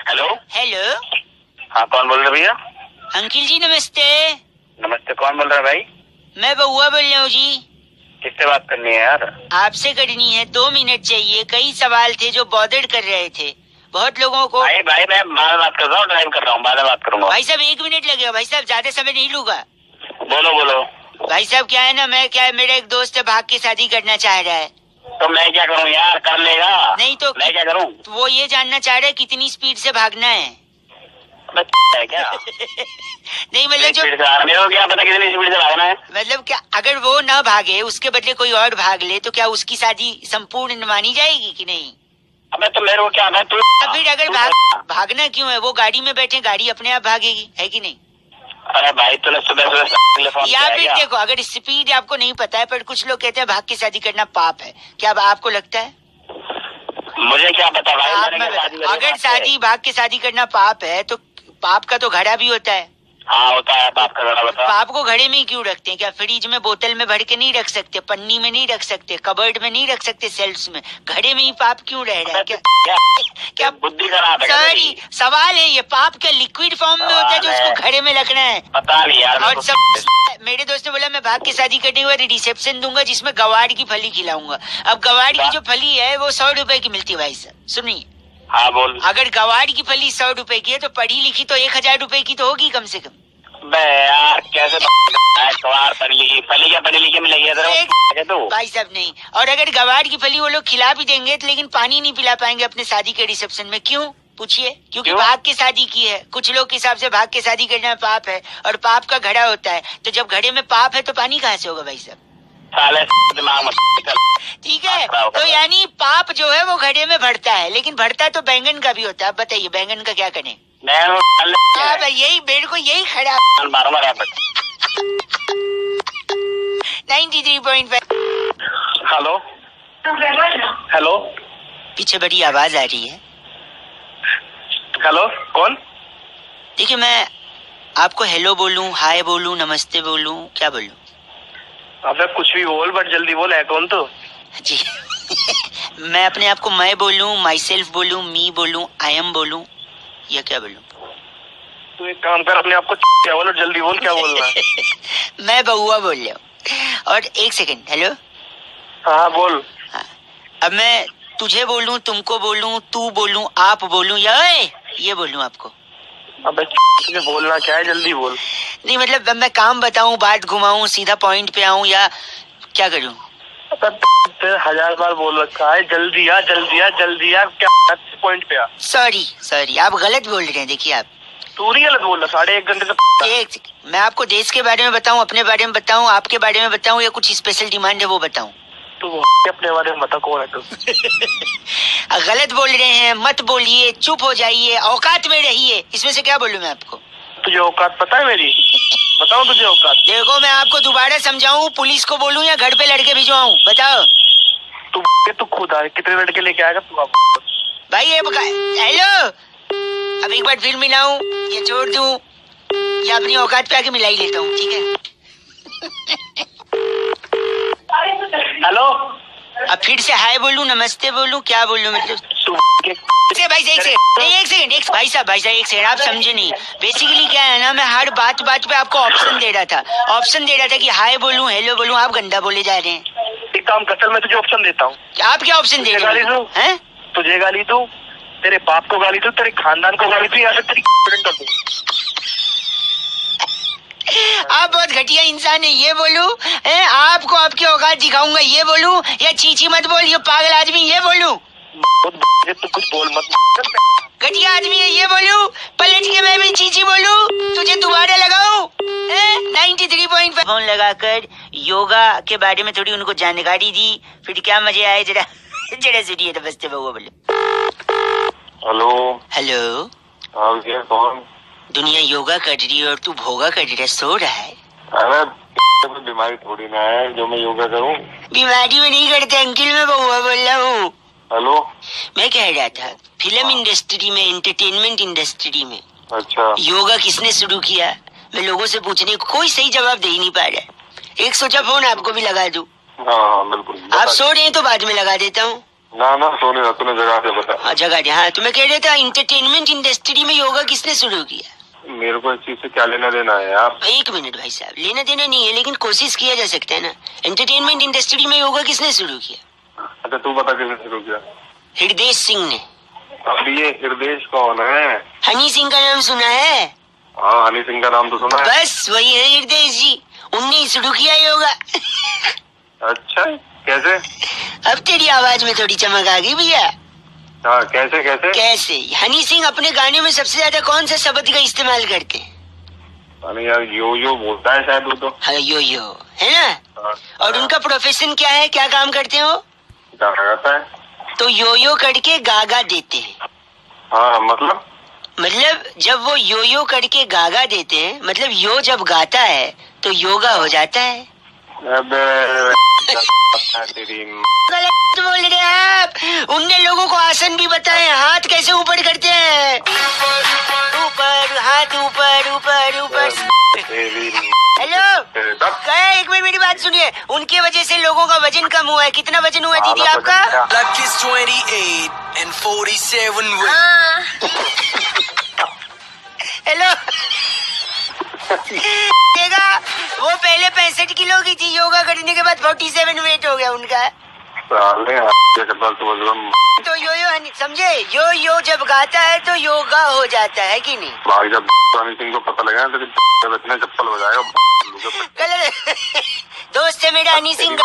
Hello hello. हाँ, कौन बोल रहे भैया? अंकिल जी नमस्ते। नमस्ते, कौन बोल रहा है भाई? मैं बउआ बोल रहा हूँ जी। किससे बात करनी है यार? आपसे करनी है, 2 मिनट चाहिए। कई सवाल थे जो बॉदर कर रहे थे बहुत लोगों को। भाई मैं बाद में बात कर रहा हूँ, ड्राइव कर रहा हूँ, बाद में बात करूंगा। भाई साहब 1 मिनट लगेगा भाई साहब, ज्यादा समय नहीं लूंगा। बोलो बोलो। भाई साहब क्या है ना, मेरा एक दोस्त है, भाग के शादी करना चाह रहा है। तो मैं क्या करूँ यार? कर लेगा। नहीं तो मैं क्या करूँ? वो ये जानना चाह रहा है कितनी स्पीड से भागना है। है क्या? नहीं मतलब जो मेरे को क्या पता कितनी स्पीड से भागना है? मतलब क्या, अगर वो ना भागे उसके बदले कोई और भाग ले तो क्या उसकी शादी संपूर्ण मानी जाएगी कि नहीं? अबे तो मेरे को क्या है? तू फिर अगर भागना क्यों है? वो गाड़ी में बैठे, गाड़ी अपने आप भागेगी, है कि नहीं? अरे भाई तूने सुबह सुबह या फिर देखो, अगर स्पीड आपको नहीं पता है, पर कुछ लोग कहते हैं भाग के शादी करना पाप है। क्या आपको लगता है? मुझे क्या पता भाई। अगर भाग के शादी करना पाप है तो पाप का तो घड़ा भी होता है। हाँ होता है, पाप का घड़ा। बता। पाप को घड़े में ही क्यों रखते हैं? क्या फ्रिज में बोतल में भर के नहीं रख सकते? पन्नी में नहीं रख सकते? कबर्ड में नहीं रख सकते? सेल्स में? घड़े में ही पाप क्यों रह रहा है? क्या बुद्धि खराब है? सॉरी, सवाल है ये। पाप क्या लिक्विड फॉर्म में होता है जो उसको घड़े में रखना है? पता नहीं यार। और सब मेरे दोस्त ने बोला मैं भाग के शादी करने के बाद रिसेप्शन दूंगा जिसमें गवार की फली खिलाऊंगा। अब गवार की जो फली है वो 100 रुपए की मिलती है भाई साहब, सुनिए। हाँ बोल। अगर गवार की फली 100 रुपए की है तो पढ़ी लिखी तो 1000 रुपए की तो होगी कम से कम। बे यार कैसे गवार फली क्या पढ़ी लिखी मिलेगी तो? भाई साहब नहीं। और अगर गवार की फली वो लोग खिला भी देंगे तो लेकिन पानी नहीं पिला पाएंगे अपने शादी के रिसेप्शन में। क्यों पूछिए? क्योंकि भाग के शादी की है। कुछ लोग के हिसाब से भाग के शादी करना पाप है और पाप का घड़ा होता है। तो जब घड़े में पाप है तो पानी कहाँ से होगा भाई साहब? ठीक है, तो यानी पाप जो है वो घड़े में भरता है, लेकिन भरता तो बैंगन का भी होता है। आप बताइए बैंगन का क्या करें? यही मेरे को यही खड़ा 93.5। हेलो हेलो, पीछे बड़ी आवाज आ रही है। हेलो कौन? देखिए मैं आपको हेलो बोलूं, हाय बोलूं, नमस्ते बोलूं, क्या बोलूं? अबे कुछ भी बोल, बट जल्दी बोल। है कौन तो? जी मैं अपने आप को मैं बोलूं, माई सेल्फ बोलूं, मी बोलूं, आई एम बोलूं, या क्या बोलूं? तू एक काम कर, अपने आप को क्या बोलो, जल्दी बोल क्या बोलना है। मैं बउआ बोल रहा हूँ। और 1 सेकंड, हेलो। हाँ बोल। हाँ, अब मैं तुझे बोलूं, तुमको बोलूं, तू बोलूं, आप बोलूं, या ये बोलूं आपको? अबे तुझे बोलना क्या है, जल्दी बोल। नहीं मतलब मैं काम बताऊं, बात घुमाऊं, सीधा पॉइंट पे आऊं, या क्या करूं? 1000 बार बोल रखा है, जल्दी आ जल्दी आ जल्दी आ, क्या पॉइंट पे आ। सॉरी आप गलत बोल रहे हैं। देखिए आप तू नहीं गलत बोल रहा। 1.5 घंटे से मैं आपको देश के बारे में बताऊं, अपने बारे में बताऊं, आपके बारे में बताऊं, या कुछ स्पेशल डिमांड है वो बताऊं? तू अपने बारे में बता, कौन है तू? गलत बोल रहे हैं, मत बोलिए, चुप हो जाइए, औकात में रहिए। इसमें से क्या बोलूं मैं आपको? तुझे औकात पता है मेरी? बताओ तुझे औकात। देखो मैं आपको दोबारा समझाऊं, पुलिस को बोलूं या घर पे लड़के भिजवाऊं? बताओ। तू खुद आ, कितने लड़के लेके आएगा तू? भाई ये हेलो, अब एक बार फिर मिलाऊं या छोड़ दूं, या अपनी औकात पे आके मिला ही लेता हूँ, ठीक है? हेलो, अब फिर से हाय बोलूं, नमस्ते बोलूं, क्या बोलूं? मतलब भाई एक सेकंड भाई साहब एक सेकंड, आप समझे नहीं। बेसिकली क्या है ना, मैं हर बात पे आपको ऑप्शन दे रहा था कि हाय बोलूं, हेलो बोलूं, आप गंदा बोले जा रहे हैं। एक काम कर, मैं तुझे ऑप्शन देता हूँ। आप क्या ऑप्शन दे रहे हैं? तुझे गाली दूं, तेरे बाप को गाली दूं, तेरे खानदान को गाली दूं, या फिर तेरी कर दूं? आप बहुत घटिया इंसान है, ये बोलूं? आपको आपकी औकात दिखाऊंगा, ये बोलूं? या चीची मत बोल, ये पागल आदमी, ये बोलूं? तू कुछ बोल मत। घटिया आदमी है, ये बोलूं? पलट के मैं भी चीची बोलूं? तुझे दोबारा लगाऊं? 93.5 फोन लगाकर योगा के बारे में थोड़ी उनको जानकारी दी, फिर क्या मजे आए जरा सुनिए। नमस्ते बउआ बोले। हेलो हाँ कौन? दुनिया योगा कर रही है और तू भोगा कर रही है, सो रहा है। अरे तो बीमारी थोड़ी ना है जो मैं योगा करूं। बीमारी में नहीं करते अंकिल, मैं बउआ बोल रहा हूँ। हेलो, मैं कह रहा था फिल्म इंडस्ट्री में, एंटरटेनमेंट इंडस्ट्री में अच्छा योगा किसने शुरू किया? मैं लोगों से पूछने को कोई सही जवाब दे ही नहीं पा रहा है। एक सोचा फोन आपको भी लगा दूं। हाँ बिल्कुल। आप सो रहे हैं तो बाद में लगा देता हूँ। ना ना सोने ना, तूने जगह से बता। हाँ जगह दे। हाँ तो मैं कह रहा था एंटरटेनमेंट इंडस्ट्री में योगा किसने शुरू किया? मेरे को इस चीज से क्या लेना देना है यार? एक मिनट भाई साहब, लेना देना नहीं है लेकिन कोशिश किया जा सकता है ना। एंटरटेनमेंट इंडस्ट्री में योगा किसने शुरू किया? अच्छा तू बता किसने शुरू किया? हृदय सिंह ने। अब ये हृदय कौन है? हनी सिंह का नाम सुना है? हाँ हनी सिंह का नाम तो सुना है। बस वही है हृदय जी, उनने शुरू किया योगा। अच्छा कैसे? अब तेरी आवाज में थोड़ी चमक आ गई भैया। हाँ कैसे कैसे? कैसे? हनी सिंह अपने गाने में सबसे ज्यादा कौन सा शब्द का इस्तेमाल करते हैं? अरे यार यो बोलता है शायद वो तो। हाँ यो है ना। हाँ, और उनका प्रोफेशन क्या है, क्या काम करते हो? गाना गाता है। तो यो करके गागा देते हैं। हाँ मतलब जब वो यो करके गागा देते हैं, मतलब यो जब गाता है तो योगा हो जाता है। अबे तेरी गलत बोल रहे हैं आप। उनने लोगों को आसन भी बताए, हाथ कैसे ऊपर करते हैं, ऊपर हाथ ऊपर ऊपर ऊपर। हेलो क्या, एक मिनट मेरी बात सुनिए। उनकी वजह से लोगों का वजन कम हुआ है। कितना वजन हुआ दीदी आपका? हेलो देखा, वो पहले 65 किलो की थी, योगा करने के बाद 47 वेट हो गया उनका। तो यो समझे, यो जब गाता है तो योगा हो जाता है कि नहीं? भाई जब हनी सिंह को पता लगा तो इतने चप्पल बजाएगा। गलत दोस्त है मेरा हनी सिंह।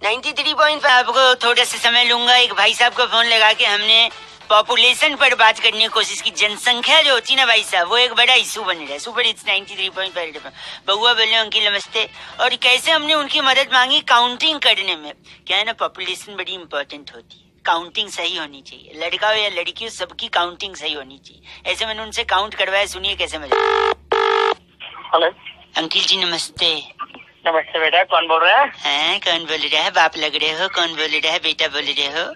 93.5। आपको थोड़ा सा समय लूंगा। एक भाई साहब को फोन लगा के हमने पॉपुलेशन पर बात करने की कोशिश की। जनसंख्या जो होती है ना भाई साहब, वो एक बड़ा इशू बन रहा है। सुपर हिट्स 93.5 बउआ बोले अंकिल नमस्ते। और कैसे हमने उनकी मदद मांगी काउंटिंग करने में। क्या है ना, पॉपुलेशन बड़ी इंपॉर्टेंट होती है, काउंटिंग सही होनी चाहिए। लड़का हो या लड़की हो, सबकी काउंटिंग सही होनी चाहिए। ऐसे मैंने उनसे काउंट करवाया, सुनिए कैसे मजा। हेलो अंकिल जी नमस्ते। नमस्ते बेटा, कौन बोल रहा है? हैं कौन बोल रहा है? बाप लग रहे हो। कौन बोल रहा है? बेटा बोल रहे हो?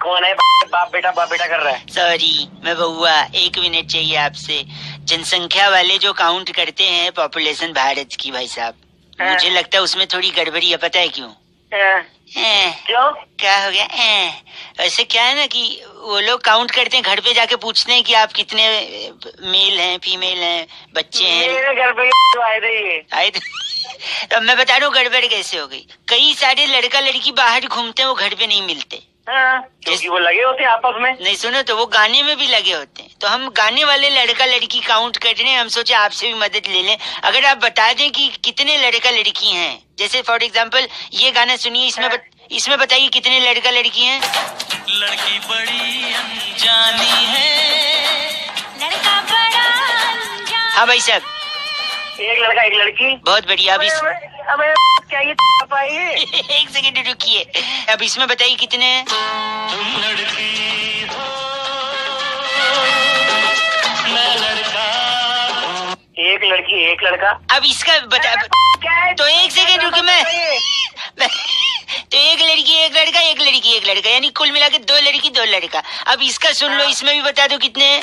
कौन है? बाप बेटा कर रहा है। सॉरी मैं बउआ, 1 मिनट चाहिए आपसे। जनसंख्या वाले जो काउंट करते हैं पॉपुलेशन भारत की भाई साहब, मुझे लगता है उसमें थोड़ी गड़बड़ी है। पता है क्यों? क्यों? क्या हो गया? ऐसे क्या है ना कि वो लोग काउंट करते हैं, घर पे जाके पूछते हैं कि आप कितने मेल हैं, फीमेल हैं, बच्चे हैं। मेरे घर पे आए तो मैं बता रहा हूँ गड़बड़ कैसे हो गई। कई सारे लड़का लड़की बाहर घूमते हैं, वो घर पे नहीं मिलते। क्योंकि वो लगे होते हैं आपस में। नहीं सुनो तो वो गाने में भी लगे होते हैं। तो हम गाने वाले लड़का लड़की काउंट कर रहे हैं। हम सोचे आपसे भी मदद ले लें। अगर आप बता दें कि कितने लड़का लड़की हैं, जैसे फॉर एग्जांपल ये गाना सुनिए, इसमें बताइए कितने लड़का लड़की हैं। लड़की बड़ी अनजानी है, लड़का बड़ा अनजान। हाँ भाई साहब, एक लड़का एक लड़की। बहुत बढ़िया। अब अबे क्या ये पाइए? एक सेकंड रुकिए। अब इसमें बताइए कितने हैं। तुम लड़की हो मैं लड़का हूँ। एक लड़की एक लड़का। अब इसका बता। क्या है? तो एक सेकंड रुकिए तो एक लड़की एक लड़का, एक लड़की एक लड़का, यानी कुल मिला के 2 लड़की 2 लड़का। अब इसका सुन लो, इसमें भी बता दो कितने हैं।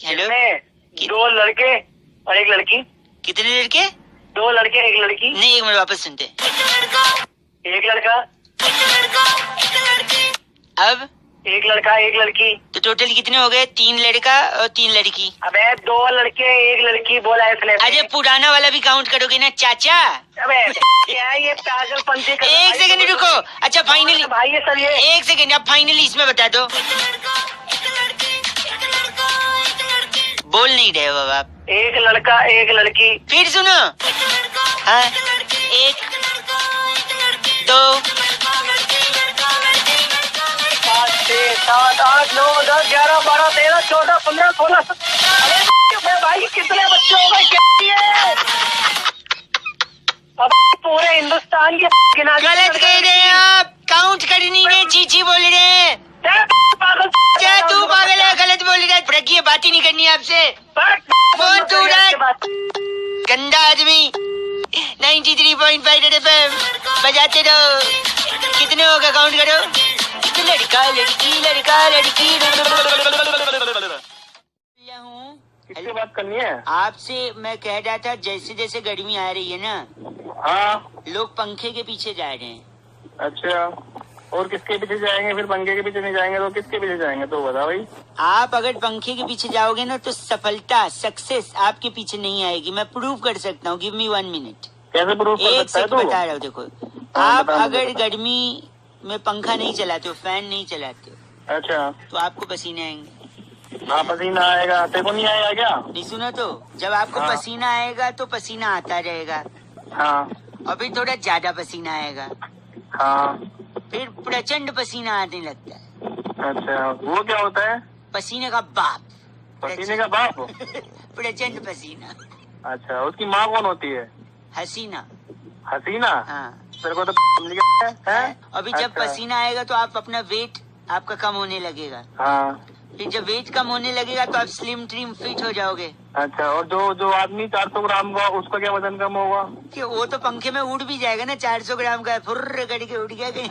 हेलो 2 लड़के और एक लड़की। कितने लड़के? 2 लड़के एक लड़की। नहीं एक मिनट वापस सुनते। एक लड़का अब एक लड़का एक लड़की। तो टोटल कितने हो गए? 3 लड़का और 3 लड़की। अबे 2 लड़के एक लड़की बोला है इसने। अरे पुराना वाला भी काउंट करोगे ना चाचा? अबे क्या ये पागलपंती कर रहा है? एक सेकंड रुको। अच्छा फाइनली भाई ये सर ये एक सेकंड, अब फाइनली इसमें बता दो। बोल नहीं रहे हो अब आप। एक लड़का एक लड़की। फिर सुनो। हाँ 1 2 5 6 7 8 9 10 11 12 13 14 15 16। अरे भाई कितने बच्चे हो गए? क्या ये? अब पूरे हिंदुस्तान की गलत कह रहे हैं आप। काउंट करनी है, चीची बोल रहे हैं। पागल क्या तू पागल है? गलत बोल रहा है। रखिए, बात ही नहीं करनी है आपसे। फोन तू रख, गंदा आदमी। 93.5 FM बजाते रहो। कितने होगा काउंट करो। लड़का लड़की लड़का लड़की। किससे बात करनी है? आपसे मैं कह रहा था, जैसे जैसे गर्मी आ रही है ना, हाँ। लोग पंखे के पीछे जा रहे हैं। अच्छा, और किसके पीछे जाएंगे फिर? पंखे के पीछे नहीं जाएंगे तो किसके पीछे जाएंगे? तो बता भाई। आप अगर पंखे के पीछे जाओगे ना तो सफलता, सक्सेस आपके पीछे नहीं आएगी। मैं प्रूव कर सकता हूँ। Give me 1 minute. कैसे प्रूव कर एक सकता है सेकंड तू? बता रहा हूँ। देखो, हाँ, आप बता अगर मुझे। गर्मी में पंखा नहीं चलाते हो, फैन नहीं चलाते हो, अच्छा। तो आपको पसीने आएंगे। हाँ, पसीना आएगा। तेरे को नहीं आएगा क्या? नहीं सुनो तो, जब आपको हाँ। पसीना आएगा तो पसीना आता रहेगा, हाँ। और फिर थोड़ा ज्यादा पसीना आएगा, हाँ। फिर प्रचंड पसीना आने लगता है। अच्छा, वो क्या होता है? पसीने का बाप, पसीने का बाप? प्रचंड पसीना। अच्छा, उसकी माँ कौन होती है? हसीना। हसीना? हाँ। तेरे को तो समझ गया है? अभी जब अच्छा। पसीना आएगा तो आप अपना वेट आपका कम होने लगेगा। हाँ। फिर जब वेट कम होने लगेगा तो आप स्लिम ट्रिम फिट हो जाओगे। अच्छा, और जो आदमी 400 ग्राम का, उसका क्या वजन कम होगा? कि वो तो पंखे में उड़ भी जाएगा ना। 400 ग्राम का फुर्र करके उड़ गया कहीं।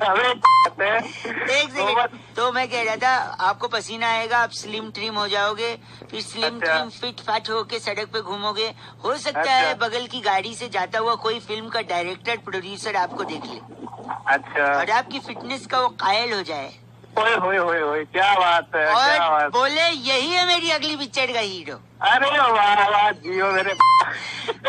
अबे एक सेकंड। तो मैं कह रहा था, आपको पसीना आएगा, आप स्लिम ट्रिम हो जाओगे, फिर स्लिम अच्छा। ट्रिम फिट फाट होके सड़क पे घूमोगे। हो सकता अच्छा। है बगल की गाड़ी से जाता हुआ कोई फिल्म का डायरेक्टर, प्रोड्यूसर आपको देख ले अच्छा। और आपकी फिटनेस का वो कायल हो जाए ओए होए होए होए, क्या बात है, क्या और बात। बोले यही है मेरी अगली पिक्चर का हीरो। अरे वाह वाह, जियो मेरे।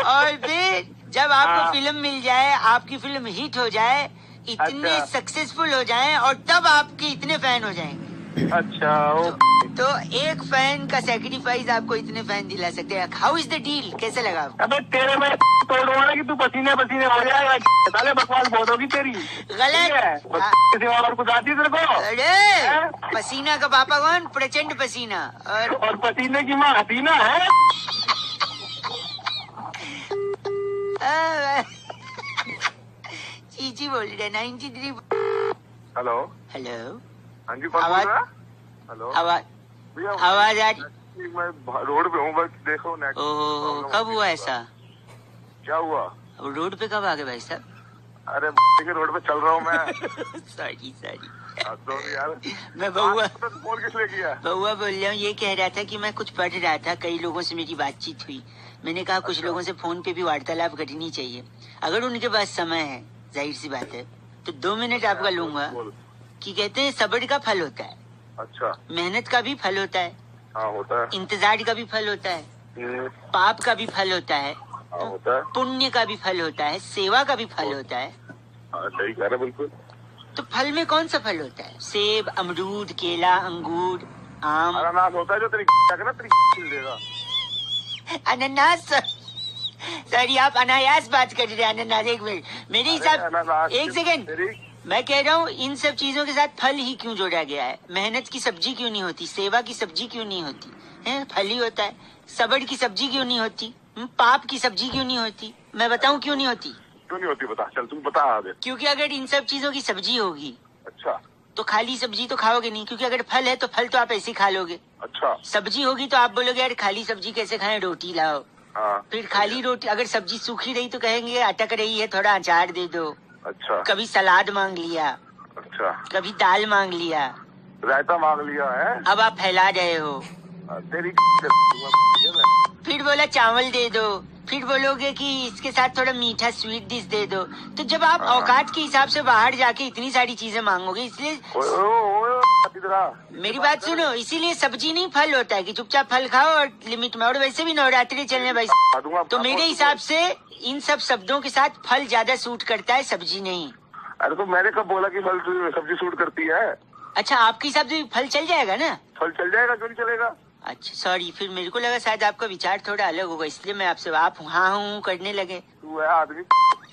और फिर जब आपको हाँ। फिल्म मिल जाए, आपकी फिल्म हिट हो जाए, इतने अच्छा। सक्सेसफुल हो जाएं, और तब आपके इतने फैन हो जाएंगे। अच्छा, ओ। तो एक फैन का सेक्रीफाइस आपको इतने फैन दिला सकते हैं। How is the deal? कैसे लगा आपको? अबे तेरे में तोड़ूंगा ना कि तू पसीने पसीने हो जाएगा। साले बकवास बहुत होगी तेरी। गलत। बस किसी और कुछ आती है तेरे को? अरे पसीना का पापा कौन? प्रचंड पसीना। और पसीने की माँ हसीना है। चीची बोल रहे 93। हेलो। हेलो, हाँ जी, कौन बोल आवाज- रहा है? हेलो आवाज भैया, आवाज आ रही? मैं रोड पे हूँ, बस देखो नेट। ओह, कब हुआ ऐसा? क्या हुआ? अब रोड पे कब आ गए भाई साहब? अरे के रोड पे चल रहा हूँ मैं। Sorry sorry. तो यार, मैं बउआ तो फोन किस लिए किया? बउआ बोल रहा हूँ। ये कह रहा था कि मैं कुछ पढ़ रहा था, कई लोगों से मेरी बातचीत हुई। मैंने कहा कुछ लोगों से फोन पे भी वार्तालाप करनी चाहिए, अगर उनके पास समय है, जाहिर सी बात है। तो 2 मिनट आपका लूंगा। बोल। कि कहते हैं सब्र का फल होता है, अच्छा। मेहनत का भी फल होता है, हाँ होता है। इंतजार का भी फल होता है, हम्म, पाप का भी फल होता है, हाँ होता है। पुण्य का भी फल होता है, सेवा का भी फल होता है। हाँ सही कह रहे बिल्कुल। तो फल में कौन सा फल होता है? सेब, अमरूद, केला, अंगूर, आम, अनानास होता है जो तेरी क्या ना तेरी खिल देगा। अनानास। सॉरी, आप अनायास बात कर रहे हैं। अनानास, एक मिनट, मेरे हिसाब, अनानास एक सेकेंड। तेरी- मैं कह रहा हूँ इन सब चीजों के साथ फल ही क्यों जोड़ा गया है? मेहनत की सब्जी क्यों नहीं होती? सेवा की सब्जी क्यों नहीं होती है? फल ही होता है। सब्र की सब्जी क्यों नहीं होती? पाप की सब्जी क्यों नहीं होती? मैं बताऊं क्यों नहीं होती? क्यों नहीं होती बता, चल तू बता आगे। क्योंकि अगर इन सब चीजों की सब्जी होगी अच्छा। तो खाली सब्जी तो खाओगे नहीं, क्योंकि अगर फल है तो फल तो आप ऐसे ही खा लोगे। अच्छा। सब्जी होगी तो आप बोलोगे यार खाली सब्जी कैसे खाएं, रोटी लाओ। हाँ। फिर खाली रोटी, अगर सब्जी सूखी रही तो कहेंगे अटक रही है, थोड़ा अचार दे दो। अच्छा। कभी सलाद मांग लिया, अच्छा। कभी दाल मांग लिया, रायता मांग लिया है। अब आप फैला रहे हो। तेरी फिर बोला चावल दे दो, फिर बोलोगे कि इसके साथ थोड़ा मीठा स्वीट डिश दे दो। तो जब आप हाँ। औकात के हिसाब से बाहर जाके इतनी सारी चीजें मांगोगे, इसलिए मेरी बात सुनो, इसीलिए सब्जी नहीं फल होता है कि चुपचाप फल खाओ और लिमिट में। और वैसे भी नवरात्रि चलने भाई, तो मेरे हिसाब से इन सब शब्दों के साथ फल ज्यादा सूट करता है, सब्जी नहीं। अरे तो मैंने कब बोला कि फल सब्जी सूट करती है? अच्छा, आपके हिसाब से फल चल जाएगा ना? फल चल जाएगा, क्यों नहीं चलेगा? अच्छा सॉरी, फिर मेरे को लगा शायद आपका विचार थोड़ा अलग होगा, इसलिए मैं आपसे आप हाँ हूँ करने लगे। तू है आदमी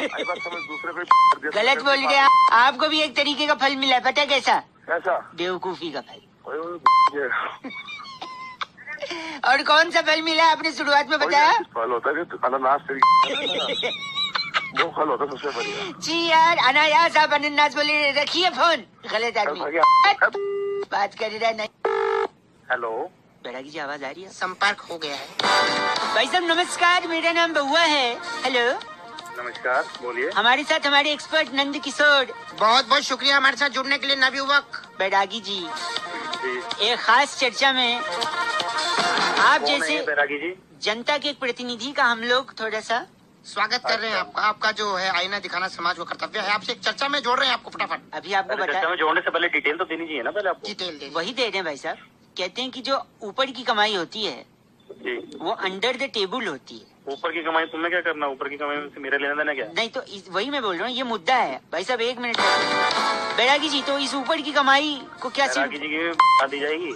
समझ दूसरे को गलत बोल रहे हैं। आपको भी एक तरीके का फल मिला है, पता है कैसा? कैसा? बेवकूफी का फल। ये और कौन सा फल मिला आपने शुरुआत में बताया? फल होता है कि अनानास तेरी वो फल होता है सबसे बढ़िया। जी यार, अनायास आप अनानास बोले। रखिए फोन, गलत आदमी बात कर रहा है। नहीं, हेलो बैरागी जी आवाज आ रही है? संपर्क हो गया है। भाई साहब नमस्कार, मेरा नाम बउआ है। हेलो, नमस्कार, बोलिए। हमारे साथ हमारे एक्सपर्ट नंद किशोर। बहुत बहुत शुक्रिया हमारे साथ जुड़ने के लिए नवयुवक। बैरागी जी, जी। एक खास चर्चा में आप कौन है जैसे ये बैरागी जी? जनता के एक प्रतिनिधि का हम लोग थोड़ा सा स्वागत कर रहे हैं आपका। आपका जो है आईना दिखाना समाज को कर्तव्य है। आपसे एक चर्चा में जोड़ रहे हैं आपको फटाफट। अभी आपको अरे बता चर्चा में जोड़ने से पहले डिटेल तो देनी चाहिए ना पहले आपको। डिटेल दे। वही दे रहे हैं भाई साहब। कहते हैं कि जो ऊपर की कमाई होती है जी। वो अंडर द टेबल होती है। ऊपर की कमाई तुम्हें क्या करना? ऊपर की कमाई से मेरा लेना देना क्या? नहीं तो वही मैं बोल रहा हूँ, ये मुद्दा है भाई साहब। एक मिनट बैरागी जी, तो इस ऊपर की कमाई को क्या बैरागी सिर्फ जी की बता दी जाएगी।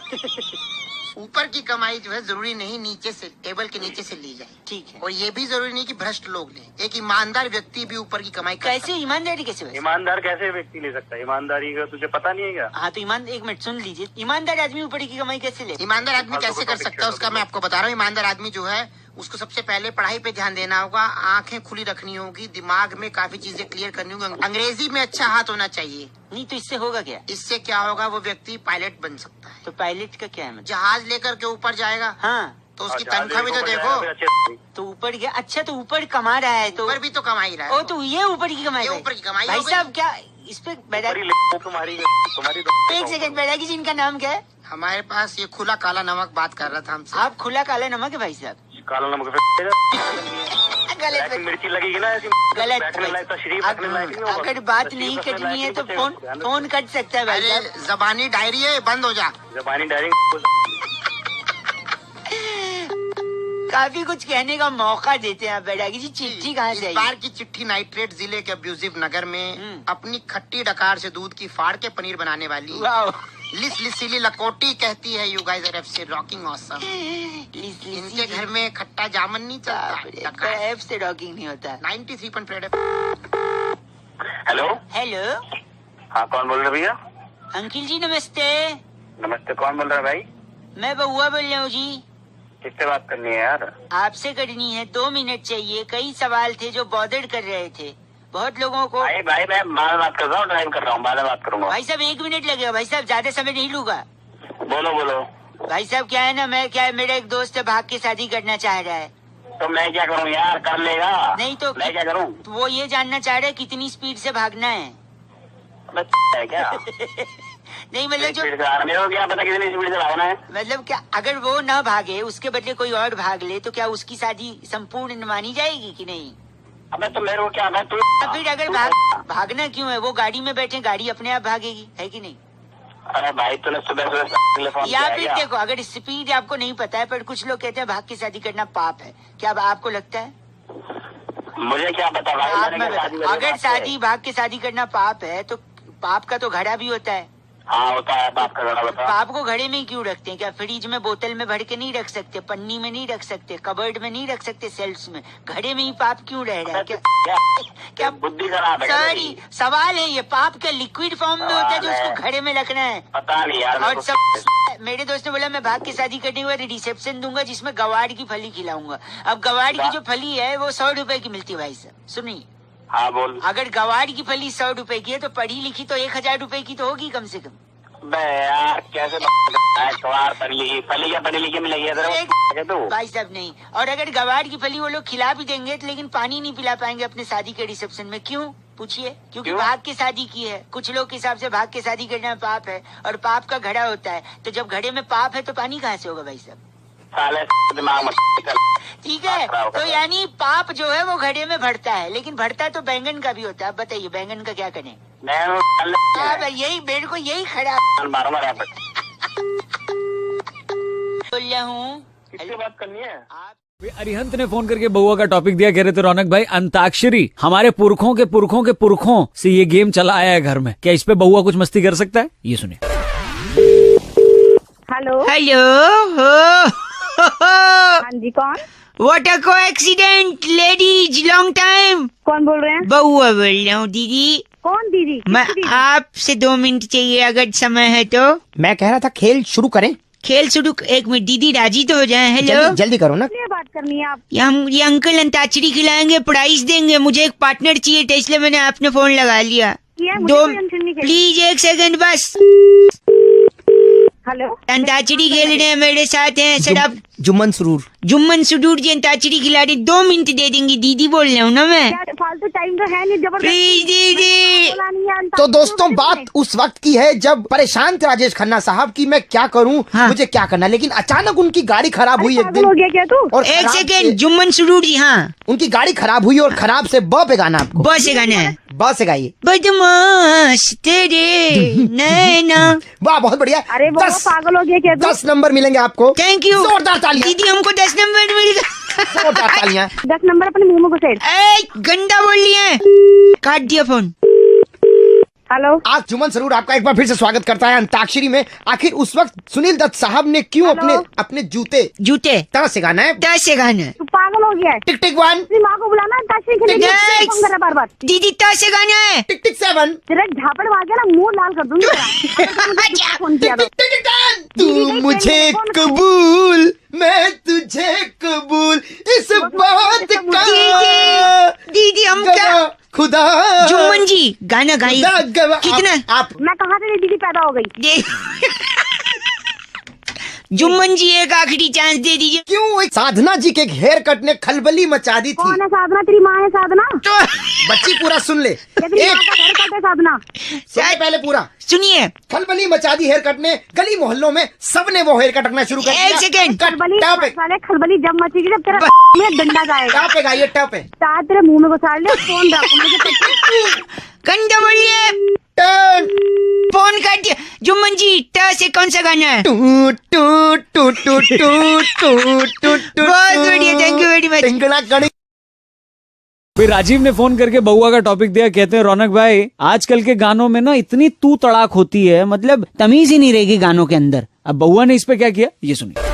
ऊपर की कमाई जो है जरूरी नहीं नीचे से, टेबल के नीचे से ली जाए। ठीक है। और ये भी जरूरी नहीं कि भ्रष्ट लोग लें। एक ईमानदार व्यक्ति भी ऊपर की कमाई कर कैसे ईमानदारी कैसे वैसे? ईमानदार कैसे व्यक्ति ले सकता है? ईमानदारी का तुझे पता नहीं है क्या? हाँ तो एक मिनट सुन लीजिए, ईमानदार आदमी ऊपर की कमाई कैसे ले? ईमानदार आदमी कैसे कर सकता है उसका मैं आपको बता रहा हूँ। ईमानदार आदमी जो है उसको सबसे पहले पढ़ाई पे ध्यान देना होगा, आंखें खुली रखनी होगी, दिमाग में काफी चीजें क्लियर करनी होगी, अंग्रेजी में अच्छा हाथ होना चाहिए। नहीं तो इससे होगा क्या? इससे क्या होगा, वो व्यक्ति पायलट बन सकता है। तो पायलट का क्या है मतलब? जहाज लेकर के ऊपर जाएगा हाँ तो उसकी जहाज तनख्वाह भी तो लेकर देखो। जाएगा, फिर अच्छे- तो ऊपर गया। अच्छा तो ऊपर कमा रहा है तो ऊपर भी तो कमा ही रहा ओ है। तो ये ऊपर की कमाई ये भाई। ऊपर की कमाई भाई हो गई। साहब क्या इस पे बैरागी? ऊपर ही ले- तुम्हारी एक सेकंड, बैरागी जी इनका नाम क्या है? हमारे पास ये खुला काला नमक बात कर रहा था हमसे। आप खुला काला नमक है भाई साहब? काला नमक गलत ऐसी मिर्ची लगेगी ना ऐसी गलत बैठने लायक तो शरीफ रखने लायक नहीं होगा। अगर बात तो नहीं शरीफ रखने कटनी है लायक तो नहीं फोन बचेगा। फोन कट सकता है भाई अरे साहब। जबानी डायरी है, बंद हो जा। जबानी डायरी काफी कुछ कहने का मौका देते हैं आप बैरागी जी। चिट्ठी कहाँ से इस आई? बार की चिट्ठी नाइट्रेट जिले के अब्यूजिव नगर में अपनी खट्टी डकार से दूध की फाड़ के पनीर बनाने वाली वाओ। लिस लिसीली लकोटी कहती है, you guys are absolutely rocking awesome. इनके घर में खट्टा जामन नहीं चलता। डकार ऐप से डॉकिंग नहीं होता। 93.8 हेलो। हेलो हाँ कौन बोल रहे भैया? अंकिल जी नमस्ते। नमस्ते, कौन बोल रहा है भाई? मैं बउआ बोल रहा हूँ जी। किससे बात करनी है यार? आपसे करनी है, 2 मिनट चाहिए। कई सवाल थे जो बॉदर कर रहे थे बहुत लोगों को। भाई मैं बाद में बात कर रहा हूँ, ड्राइव कर रहा हूँ, बाद में बात करूंगा। भाई साहब 1 मिनट लगेगा भाई साहब, ज्यादा समय नहीं लूंगा। बोलो। भाई साहब क्या है ना, मेरा एक दोस्त है, भाग के शादी करना चाह रहा है। तो मैं क्या करूँ यार? कर लेगा? नहीं तो मैं क्या करूँ? वो ये जानना चाह रहा है कितनी स्पीड से भागना है। है क्या? नहीं मतलब जो स्पीड से आ रहा, मेरे को क्या पता कितनी स्पीड से भागना है? मतलब क्या, अगर वो ना भागे उसके बदले कोई और भाग ले तो क्या उसकी शादी संपूर्ण मानी जाएगी कि नहीं? अबे तो मेरे को क्या मैं तू फिर अगर भागना क्यों है? वो गाड़ी में बैठे, गाड़ी अपने आप भागेगी, है कि नहीं? अरे भाई तूने सुबह टेलीफोन या किया फिर क्या? देखो, अगर स्पीड आपको नहीं पता है पर कुछ लोग कहते हैं भाग के शादी करना पाप है, क्या आपको लगता है? मुझे क्या पता भाई, आप मैंने में क्या शादी बताओ, करी अगर बात शादी है। भाग के शादी करना पाप है तो पाप का तो घड़ा भी होता है। हाँ होता है, बात कर रहा बता। पाप को घड़े में क्यों रखते हैं? क्या फ्रिज में बोतल में भर के नहीं रख सकते, पन्नी में नहीं रख सकते, कबर्ड में नहीं रख सकते, सेल्स में? घड़े में ही पाप क्यों रह रहा है? क्या बुद्धि खराब है? सॉरी, सवाल है ये। पाप का लिक्विड फॉर्म में होता है जो सवाल है। उसको घड़े में रखना है। पता नहीं यार मेरे और को। सब मेरे दोस्त ने बोला मैं भाग के शादी करने के बाद रिसेप्शन दूंगा जिसमें गवाड़ की फली खिलाऊंगा। अब गवाड़ की जो फली है वो 100 रुपए की मिलती है भाई साहब। सुनिए, हाँ बोल। अगर गवाड़ की फली 100 रुपए की है तो पढ़ी लिखी तो 1000 रुपए की तो होगी कम से कम। बे यार कैसे सवार पली या पढ़ी लिखी मिलेगी तू? भाई साहब नहीं। और अगर गवाड़ की फली वो लोग खिला भी देंगे तो लेकिन पानी नहीं पिला पाएंगे अपने शादी के रिसेप्शन में। क्यों पूछिए? क्योंकि क्यों? भाग के शादी की है। कुछ लोग के हिसाब से भाग के शादी करना पाप है और पाप का घड़ा होता है। तो जब घड़े में पाप है तो पानी कहाँ से होगा भाई साहब? साले दिमाग मत निकल। ठीक है, तो यानी पाप जो है वो घड़े में भरता है, लेकिन भरता तो बैंगन का भी होता है। अब बताइए बैंगन का क्या करें? अब यही मेरे को यही खड़ा मारूंगा यहाँ पे। बोल रहा हूँ। किससे बात करनी है? अरिहंत ने फोन करके बउआ का टॉपिक दिया, कह रहे थे रौनक भाई अंताक्षरी हमारे पुरखों के पुरखों के पुरखों से ये गेम चला आया है घर में, क्या इस पे बउआ कुछ मस्ती कर सकता है? ये सुनिए। हेलो हेलो हाँ जी, कौन? What a coincidence ladies, long time. कौन बोल रहे हैं? बउआ बोल रहा हूँ दीदी। कौन दीदी? मैं किसकी दीदी? आपसे 2 मिनट चाहिए अगर समय है तो। मैं कह रहा था खेल शुरू करें। खेल शुरू 1 मिनट दीदी राजी तो हो जाए। हेलो जल्दी करो ना। किसलिए बात करनी है आप? ये अंकल अंताक्षरी खिलाएंगे, प्राइस देंगे। मुझे एक पार्टनर चाहिए था इसलिए मैंने आपने फोन लगा लिया। मुझे कोई टेंशन नहीं चाहिए। प्लीज 1 सेकंड बस। हेलो अंताक्षरी खेल रहे हैं मेरे साथ हैं सर। आप जुम्मन सुरूर जी अंताक्षरी खिला रहे, 2 मिनट दे देंगी दीदी बोल रहा हूँ ना मैं। क्या फालतू टाइम तो है नहीं, जबरदस्ती प्लीज दीदी। बोला नहीं तो दोस्तों बात उस वक्त की है जब परेशान थे राजेश खन्ना साहब की मैं क्या करूं, हाँ। मुझे क्या करना, लेकिन अचानक उनकी गाड़ी खराब हुई एक दिन। हो गया क्या तू? और एक खराब सेकेंड, से- जुम्मन सुरूर जी। हाँ, उनकी गाड़ी खराब हुई और खराब से ब पे गाना आपको। बहुत से गाने हैं। ब से गाइए। बदमाश तेरे नैना। वाह बहुत बढ़िया। अरे वो 10 पागल हो गया क्या तू? 10 नंबर मिलेंगे आपको। थैंक यू जोरदार तालियां। दीदी, हमको 10 नंबर मिल जोरदार तालियां। 10 नंबर अपने मुंह में घुसेड़। गंदा बोल लिया, काट दिया फोन। हेलो, आज जुम्मन सरूर आपका एक बार फिर से स्वागत करता है अंताक्षरी में। आखिर उस वक्त सुनील दत्त साहब ने क्यों हेलो? अपने जूते तरह से गाना है। 10 से गाना है। तू पागल हो गया है? टिक टिक 1 अपनी माँ को बुलाना, अंताक्षरी खेलेंगे। Next. फोन कर रहा बार बार। दीदी 10 से गाना है। टिक टिक 7 तेरा झापड़ मार के ना मुंह लाल कर दूंगी तेरा। फोन किया तो। टिक टिक 10 तू दीदी कहीं मुझे ट्रेन में फोन कबूल, मैं तुझे कबूल, इस बात का दीदी हम क्या, गवाह खुदा। जुम्मन जी गाना गाइए। खुदा गवाह। कितना? आप मैं कहाँ से दीदी पैदा हो गई? जुम्मन जी एक आखिरी चांस दे दीजिए। क्यों एक साधना जी के हेयर कट ने खलबली मचा दी थी। कौन है साधना? तेरी माँ है साधना? बच्ची पूरा सुन ले। या तेरी माँ का घर कट है साधना? सुनिए पहले पूरा। सुनिए, खलबली मचा दी हेयर कट ने, गली मोहल्लों में सबने वो हेयर कट रखना शुरू कर दिया। एक सेकेंड। खलबली टॉप पे साले खलबली जब मचेगी जब तेरा में डंडा जाएगा। टॉप पे गाइए, टॉप पे। तार तेरे मुंह में घुसाड़ ले। फोन रख, मुझे पता है। गंदा बोलिए, टर्न फोन काट दिया। जुम्मन जी 10 से कौन सा गाना है? टू टू टू टू टू टू टू टू। बहुत बढ़िया, थैंक यू वेरी मच। टिंगना कड़ी। फिर राजीव ने फोन करके बउआ का टॉपिक दिया। कहते हैं रौनक भाई, आजकल के गानों में ना इतनी तू तड़ाक होती है, मतलब तमीज ही नहीं रहेगी गानों के अंदर। अब बउआ ने इस पे क्या किया, ये सुनिए।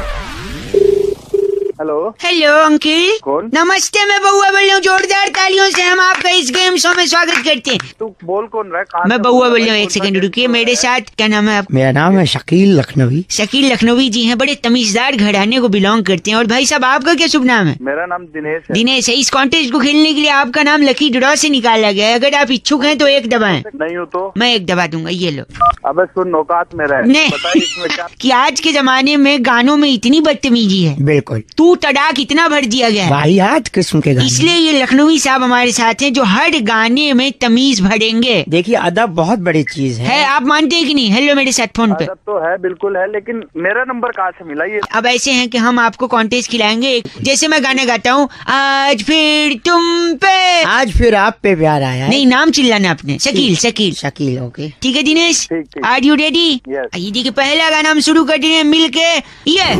Hello, hello uncle. कौन? नमस्ते, मैं बउआ बोल रहा हूँ। जोरदार तालियों से हम आपका इस गेम शो में स्वागत करते हैं। तू बोल कौन रहा है? कहाँ मैं से बउआ बोल बोल रहा रहा हूँ, है? एक सेकंड रुकिए। मेरे साथ क्या नाम है आप? मेरा नाम है शकील लखनवी। शकील लखनवी जी हैं, बड़े तमीजदार घराने को बिलोंग करते हैं। और भाई साहब आपका क्या शुभ नाम है? मेरा नाम दिनेश है। दिनेश है। इस कॉन्टेस्ट को खेलने के लिए आपका नाम लकी ड्रॉ से निकाला गया है। अगर आप इच्छुक हैं तो एक दबाएं। नहीं हूँ तो? मैं एक दबा दूंगा, ये लो। अबे सुन, औकात मेरा है। नहीं। बता इसमें क्या? कि आज के जमाने में गानों में इतनी बदतमीजी है, बिल्कुल तू तड़ाक इतना भर दिया गया है। वाहियात किस्म के गाने। इसलिए ये लखनवी साहब हमारे साथ हैं जो हर गाने में तमीज भरेंगे। देखिए अदब बहुत बड़ी चीज है, आप मानते हैं कि नहीं? हेलो मेरे साथ फोन पे। अदब तो है, बिल्कुल है, लेकिन मेरा नंबर कहाँ से मिला ये? अब ऐसे हैं कि हम आपको कॉन्टेस्ट खिलाएंगे। जैसे मैं गाना गाता हूँ, आज फिर तुम पे। आज फिर आप पे प्यार आया है। नहीं, नाम चिल्लाना आपने। शकील, शकील। शकील, ओके। ठीक है दिनेश, ठीक, ठीक। Are you ready? Yes. ये देखिए पहला गाना हम शुरू कर रहे हैं मिल के। ये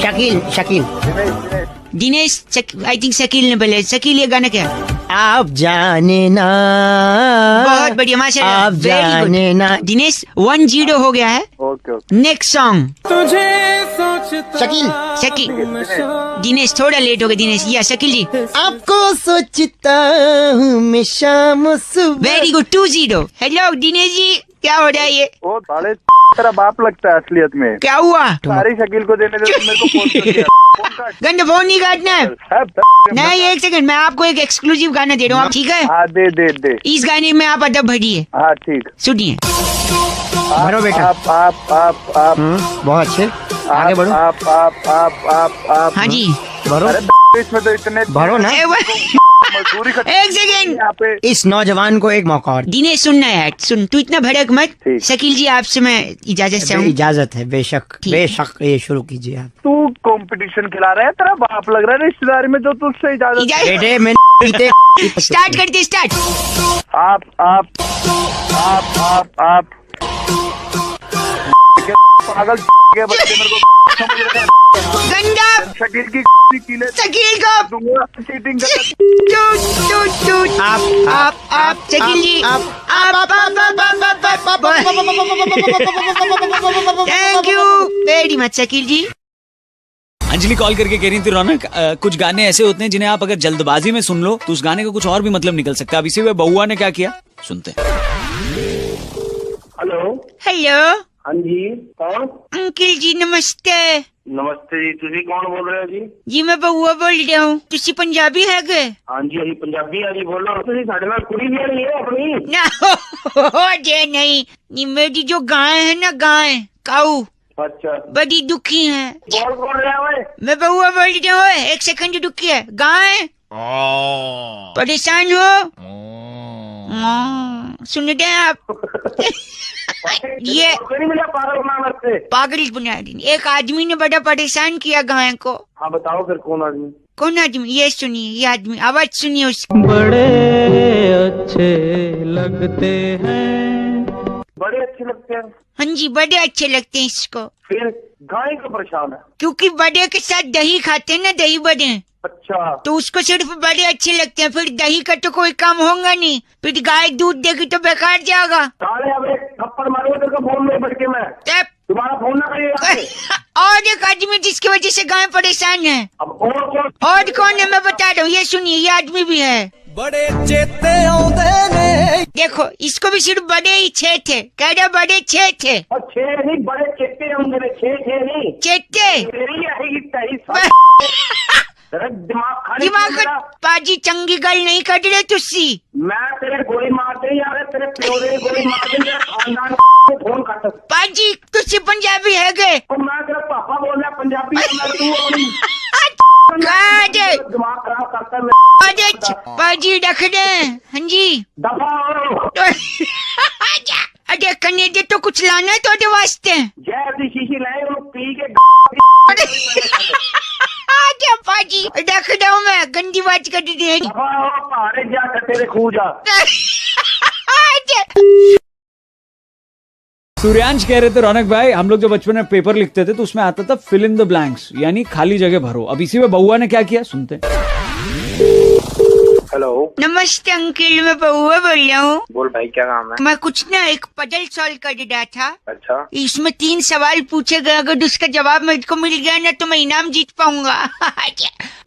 शकील शकील दिनेश, आई थिंक शकील ने पहले। शकील, ये गाना क्या है? आप जाने ना, बहुत बढ़िया, माशाल्लाह, आप वेरी जाने ना। गुड। दिनेश 1-0 हो गया है। Okay okay. Next song. Shakeel Shakeel. Dinesh थोड़ा लेट हो गया। दिनेश, या शकील जी। आपको सोचता हूँ मैं शाम सुबह। Very good, 2-0। Hello Dinesh ji, क्या हो रहा है ये? वो साले तेरा बाप लगता है असलियत में। क्या हुआ? सारी शकील को देने दे, तो मेरे को फोन कर दिया। फोन काट। गंदा फोन नहीं काटना है। साहब, नहीं, एक सेकंड, मैं आपको एक एक्सक्लूसिव गाना दे रहा हूँ, ठीक है? हाँ दे दे दे। इस गाने में आप अदब भरिए, हाँ ठीक। सुनिए। भरो बेटा। आप बहुत अच्छे, आगे बढ़ो। आप हाँ जी, भरो अरे इसमें तो इतने भरो ना। मजदूरी का एक सेकंड। यहाँ पे। इस नौजवान को एक मौका और। दिनेश सुनना है, सुन, तू इतना भड़क मत। ठीक। शकील जी, आपसे मैं इजाजत चाहूँ। इजाजत है, बेशक ठीक। बेशक, ये शुरू कीजिए आप। तू कंपटीशन खिला रहा है, तेरा बाप लग रहा है रिश्तेदारी में जो तुझसे इजाजत। बेटे मैं स्टार्ट करते, स्टार्ट। आप पागल के बच्चे मेरे को समझ रहे हैं। गंदा शकील की कीले शकील को दूंगा, चीटिंग कर। टूट। आप Shakeel ji, thank you very much Shakeel ji. Anjali call करके कह रही थी रौनक, कुछ गाने ऐसे होते हैं जिन्हें आप अगर जल्दबाजी में सुन लो तो उस गाने का कुछ और भी मतलब निकल सकता है। अब इसी में बउआ ने क्या किया, सुनते हैं। हेलो। हेलो हाँ जी, कौन? अंकिल जी नमस्ते। नमस्ते जी, तुझी कौन बोल रहे हो जी? जी मैं बउआ बोल रहा हूँ। तुसी पंजाबी है गए? हाँ जी, अभी पंजाबी है जी, बोल रहा हूँ। तुझी साढ़े नाल कुड़ी भी नहीं है अपनी? ना हो जे नहीं, मेरी जो गाय है ना, गाय काऊ अच्छा, बड़ी दुखी है। बोल रहा है? मैं बउआ बोल रहा हूँ, एक सेकंड रुकी है। गाय परेशान हो, सुन रहे हैं आप? ये नहीं मिला पागल बना से। पागल बना दी। एक आदमी ने बड़ा परेशान किया गाय को। हाँ बताओ फिर कौन आदमी? कौन आदमी? ये सुनिए, ये आदमी, आवाज सुनिए उसकी। बड़े अच्छे लगते हैं। बड़े अच्छे लगते हैं? हाँ जी, बड़े अच्छे लगते हैं इसको। फिर गाय को परेशान है? क्योंकि बड़े के साथ दही खाते हैं ना, दही बड़े, अच्छा। तो उसको सिर्फ बड़े अच्छे लगते हैं। फिर दही का तो कोई काम होगा नहीं, फिर गाय दूध देगी तो बेकार जाएगा। साले अब एक थप्पड़ मारूंगा तेरे को फोन में बैठ के मैं। तुम्हारा फोन ना करिएगा। और एक आदमी जिसकी वजह से गाय परेशान है। अब और कौन है मैं बता रहा हूँ, ये सुनिए, ये आदमी भी है। बड़े चेते आउंदे ने। देखो, इसको भी सिर्फ बड़े ही छे थे, कह रहे बड़े छे थे। और छे नहीं, बड़े चेते होंगे। छे नहीं, चेते तेरी आएगी दिमाग का पाजी चंगी गल नहीं कर रहे तुसी। मैं तेरे गोली मार दे यार, तेरे प्यो ने गोली मार दे, खानदान को फोन कर। पाजी तुसी पंजाबी है गए? और मैं तेरा पापा बोल रहा पंजाबी है, दिमाग खराब करता है। पाजी रख दे। हाँ जी, दफा अरे कन्ने दे तो कुछ लाना है तो वास्ते। जैसी शीशी लाए वो पी के क्या पाजी रख दो, मैं गंदी बात कर दी है। पहाड़े जा तेरे खू जा। सूर्यांश कह रहे थे रौनक भाई, हम लोग जब बचपन में पेपर लिखते थे तो उसमें आता था फिल इन द ब्लैंक्स, यानी खाली जगह भरो। अब इसी में बउआ ने क्या किया, सुनते हैं। हेलो, नमस्ते अंकिल, मैं बउआ बोल रहा हूँ। बोल भाई, क्या काम है? मैं कुछ ना एक पजल सॉल्व कर रहा था। अच्छा, इसमें 3 सवाल पूछे गए, अगर उसका जवाब मेरे को मिल गया ना तो मैं इनाम जीत पाऊंगा।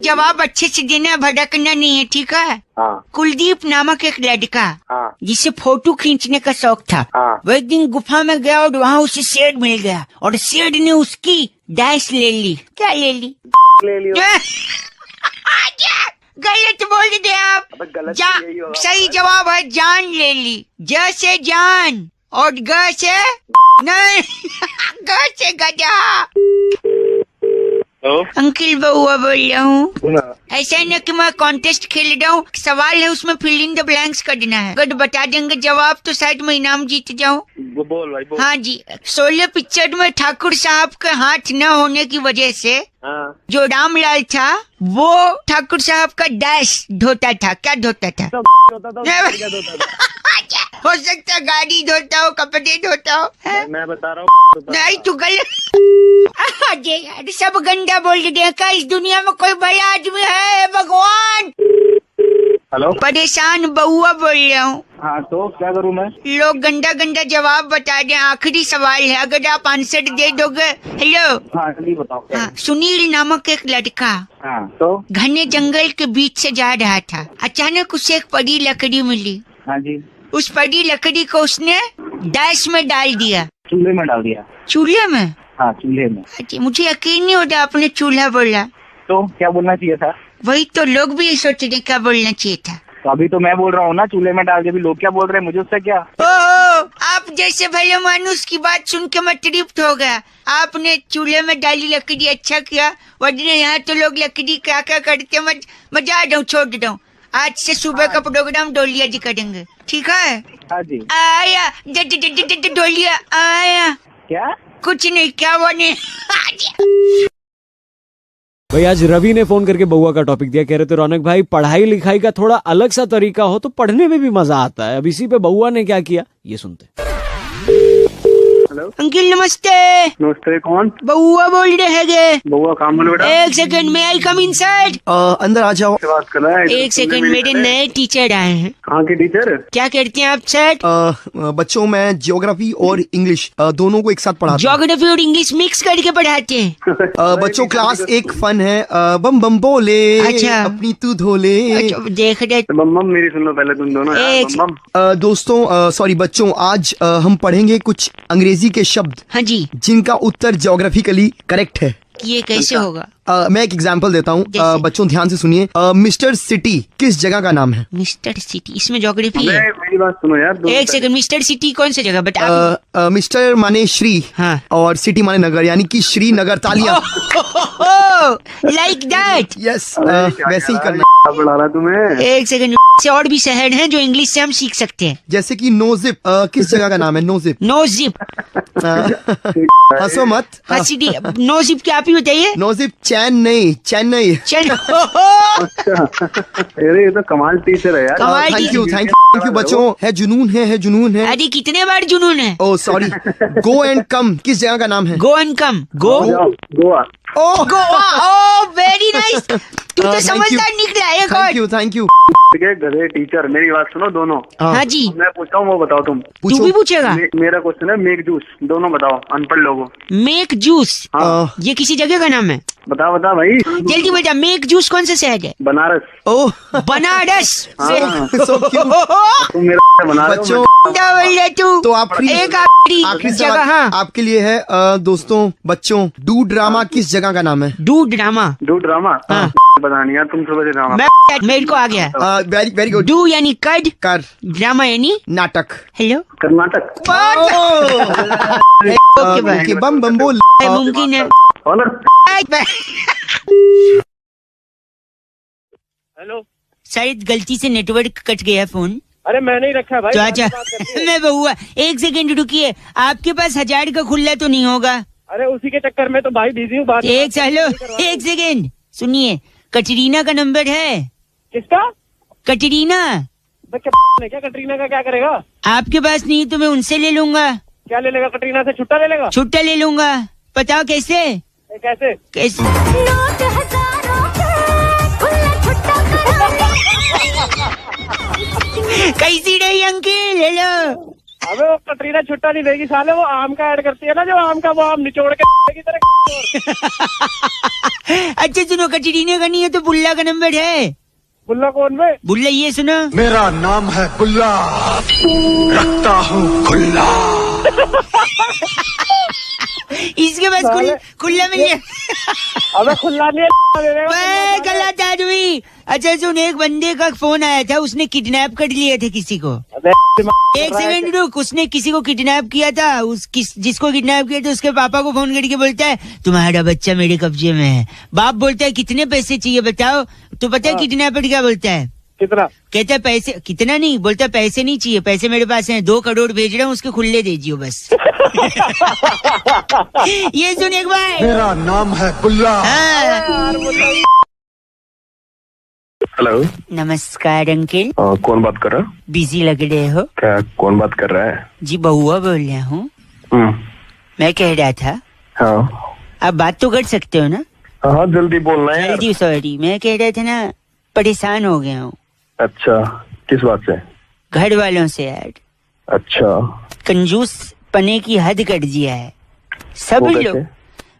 जवाब अच्छे से देना, भड़कना नहीं है, ठीक है? हाँ। कुलदीप नामक एक लड़का, हाँ। जिसे फोटो खींचने का शौक था, हाँ। वो एक दिन गुफा में गया और वहाँ उसे शेर मिल गया और शेर ने उसकी डैश ले ली। क्या ले ली? ले लियो। गलत बोल दे आप। गलत यही होगा। सही जवाब है जान ले ली। ज से जान और ग से नहीं, ग से गधा। अंकिल बउआ बोल रहा हूँ। ऐसा है ना कि मैं कॉन्टेस्ट खेल रहा हूँ, सवाल है उसमें फिल इन द ब्लैंक्स करना है। अगर बता देंगे जवाब तो शायद मैं इनाम जीत जाऊँ। बोल भाई बोल। हाँ जी, 16 पिक्चर में ठाकुर साहब के हाथ न होने की वजह से जो रामलाल था वो ठाकुर साहब का डैश धोता था। क्या धोता था? हो सकता है गाड़ी धोता हो, कपड़े धोता हो। मैं बता रहा हूँ। नहीं तू गलत। यार सब गंदा बोल दिया। क्या इस दुनिया में कोई बड़ा आदमी है? भगवान। हेलो, परेशान बउआ बोल रहा हूँ। हाँ तो क्या करूँ मैं? लोग गंदा गंदा जवाब बता दे। आखिरी सवाल है, अगर आप आंसर दे दोगे। हेलो, हाँ जल्दी बताओ। हाँ, सुनील नामक एक लड़का हाँ तो घने जंगल के बीच से जा रहा था। अचानक उसे एक पड़ी लकड़ी मिली। हाँ जी। उस पड़ी लकड़ी को उसने डैश में डाल दिया। चूल्हे में डाल दिया? चूल्हे में? हाँ चूल्हे में। अच्छा, मुझे यकीन नहीं होता आपने चूल्हा बोला। तो क्या बोलना चाहिए था? वही तो लोग भी सोच रहे क्या बोलना चाहिए था। तो अभी तो मैं बोल रहा हूँ ना, चूल्हे में डाल के भी लोग क्या बोल रहे हैं, मुझे उससे क्या? ओ, आप जैसे भले मानुस की बात सुन के मैं तृप्त हो गया। आपने चूल्हे में डाली लकड़ी, अच्छा किया, वरना यहाँ तो लोग लकड़ी क्या क्या करते। मजा आ जाऊँ, छोड़ दूँ। आज से सुबह का प्रोग्राम डोलिया जी करेंगे, ठीक है? हाँ जी। आया डोलिया आया। क्या? कुछ नहीं, क्या बने? भाई आज रवि ने फोन करके बउआ का टॉपिक दिया, कह रहे थे रौनक भाई पढ़ाई लिखाई का थोड़ा अलग सा तरीका हो तो पढ़ने में भी मजा आता है। अब इसी पे बउआ ने क्या किया, ये सुनते। हेलो अंकिल नमस्ते। नमस्ते, कौन? बउआ बोल रहे हैं। बउआ काम बोले बेटा। एक सेकंड में, आई कम इनसाइड। अंदर आ जाओ। बात कर रहा है। एक सेकंड, मेरे नए टीचर आए हैं। कहाँ के टीचर? क्या करते हैं आप सर? बच्चों में ज्योग्राफी और इंग्लिश दोनों को एक साथ पढ़ाते हैं। ज्योग्राफी और इंग्लिश मिक्स करके पढ़ाते हैं। बच्चों क्लास एक फन है, बम बम बोले। अच्छा। अपनी तू धोले। अच्छा, देख रहे। बम मेरी सुन लो पहले तुम दोनों। दोस्तों सॉरी बच्चों, आज हम पढ़ेंगे कुछ अंग्रेजी के शब्द। हाँ जी। जिनका उत्तर ज्योग्राफिकली करेक्ट है। ये कैसे होगा? मैं एक एग्जांपल देता हूँ, जैसे? बच्चों ध्यान से सुनिए। मिस्टर सिटी किस जगह का नाम है? मिस्टर सिटी, इसमें ज्योग्राफी है? मेरी बात सुनो यार, एक सेकंड, मिस्टर सिटी कौन सी जगह बता? मिस्टर माने श्री, हाँ। और सिटी माने नगर, यानी कि श्रीनगर तालिया। Like that. यस, वैसे ही करना। बुला रहा तुम्हें। एक सेकंड, से और भी शहर हैं जो इंग्लिश से हम सीख सकते हैं। जैसे कि नोजिप किस जगह का नाम है? नोजिप। नो जिप। हंसो मत। हसीडी, नो जिप क्या आप ही बताइए? नोजिप चेन्नई, चेन्नई। चल। अरे ये तो कमाल टीचर है यार। कमाल thank teacher. You, thank you बच्चों। है जुनून है जुनून है। अरे कितने बार जुनून है? ओ सॉरी। गो एंड कम किस जगह का नाम है? Go and come. Go Goa. Oh, Goa. Oh very nice, तू तो thank समझदार you. निकला है। Thank you, thank you. ठीक है गधे टीचर, मेरी बात सुनो दोनों। हाँ जी, मैं पूछता हूँ वो बताओ तुम। तू भी पूछेगा? मेरा क्वेश्चन है मेक जूस, दोनों बताओ अनपढ़ लोगों। मेक जूस, हाँ। ये किसी जगह का नाम है? बता भाई। जल्दी बता, मेक जूस कौन से शहर है? बनारस। ओह, बनारस। so cute. तुम मेरा बना रहे हो। बच्चों क्या बोल रहे तू? तो आप एक आखिरी आखिरी सवाल जगह। हाँ, आपके लिए है। दोस्तों बच्चों, डू ड्रामा किस जगह का नाम है? Do drama. Do drama. हाँ। बतानी यार, तुम सुबह से ड्रामा। मेरे को आ गया। Very very good. डू यानी कड, कर, ड्रामा यानी नाटक। Hello. Karnataka. Okay bye. Okay, बम बम बोल। मुमकिन है। हेलो। शायद गलती से नेटवर्क कट गया फोन। अरे मैंने ही रखा भाई। तो अच्छा, मैं बहुआ, एक सेकंड रुकिए। आपके पास 1000 का खुला तो नहीं होगा? अरे उसी के चक्कर में तो भाई बिजी हूँ। बात एक हेलो, एक सेकंड सुनिए, कटरीना का नंबर है? किसका? कटरीना। क्या कटरीना का क्या करेगा? आपके पास नहीं तो मैं उनसे ले लूंगा। क्या ले लेगा? कटरीना से छुट्टा ले लेगा? छुट्टा ले लूंगा। बताओ कैसे? कैसे? कैसे? नोट हजारों के खुला छुट्टा करा। कैसी रही अंकिल? हेलो। अबे वो कटरीना छुट्टा नहीं देगी साले, वो आम का ऐड करती है ना, जो आम का वो आम निचोड़ के की तरह। अच्छा सुनो, कटरीना का नहीं है तो बुल्ला का नंबर है। बुल्ला कौन में? बुल्ला ये सुनो, मेरा नाम है बुल्ला, रखता हूँ खुल्ला। इसके पास खुल्ला मिल गया। अबे खुल्ला नहीं है। गलत आदमी। अच्छा सुन, एक बंदे का फोन आया था, उसने किडनैप कर लिया था किसी को। एक सेकंड रुक, उसने किसी को किडनैप किया था। जिसको किडनैप किया था उसके पापा को फोन करके बोलता है तुम्हारा बच्चा मेरे कब्जे में है। बाप बोलता है कितने पैसे चाहिए बताओ? तो पता है किडनैपर क्या बोलता है? कितना? कहता है पैसे। कितना नहीं बोलता, पैसे नहीं चाहिए, पैसे मेरे पास हैं, 2 करोड़ भेज रहा हूँ, उसके खुले दीजिए बस। ये सुन एक बार। मेरा नाम है बुल्ला। हाँ। हेलो। नमस्कार अंकिल। कौन बात कर रहा है? बिजी लग रहे हो? क्या, कौन बात कर रहा है? जी बहुआ बोल रहा हूँ। मैं कह रहा था, हाँ आप बात तो कर सकते हो ना? हाँ, जल्दी बोलना है यार। जल्दी। सॉरी, मैं कह रहा था ना, परेशान हो गया हूँ। अच्छा, किस बात से? घर वालों से यार। अच्छा, कंजूस पने की हद कर दिया है सब वो लोग। कैसे?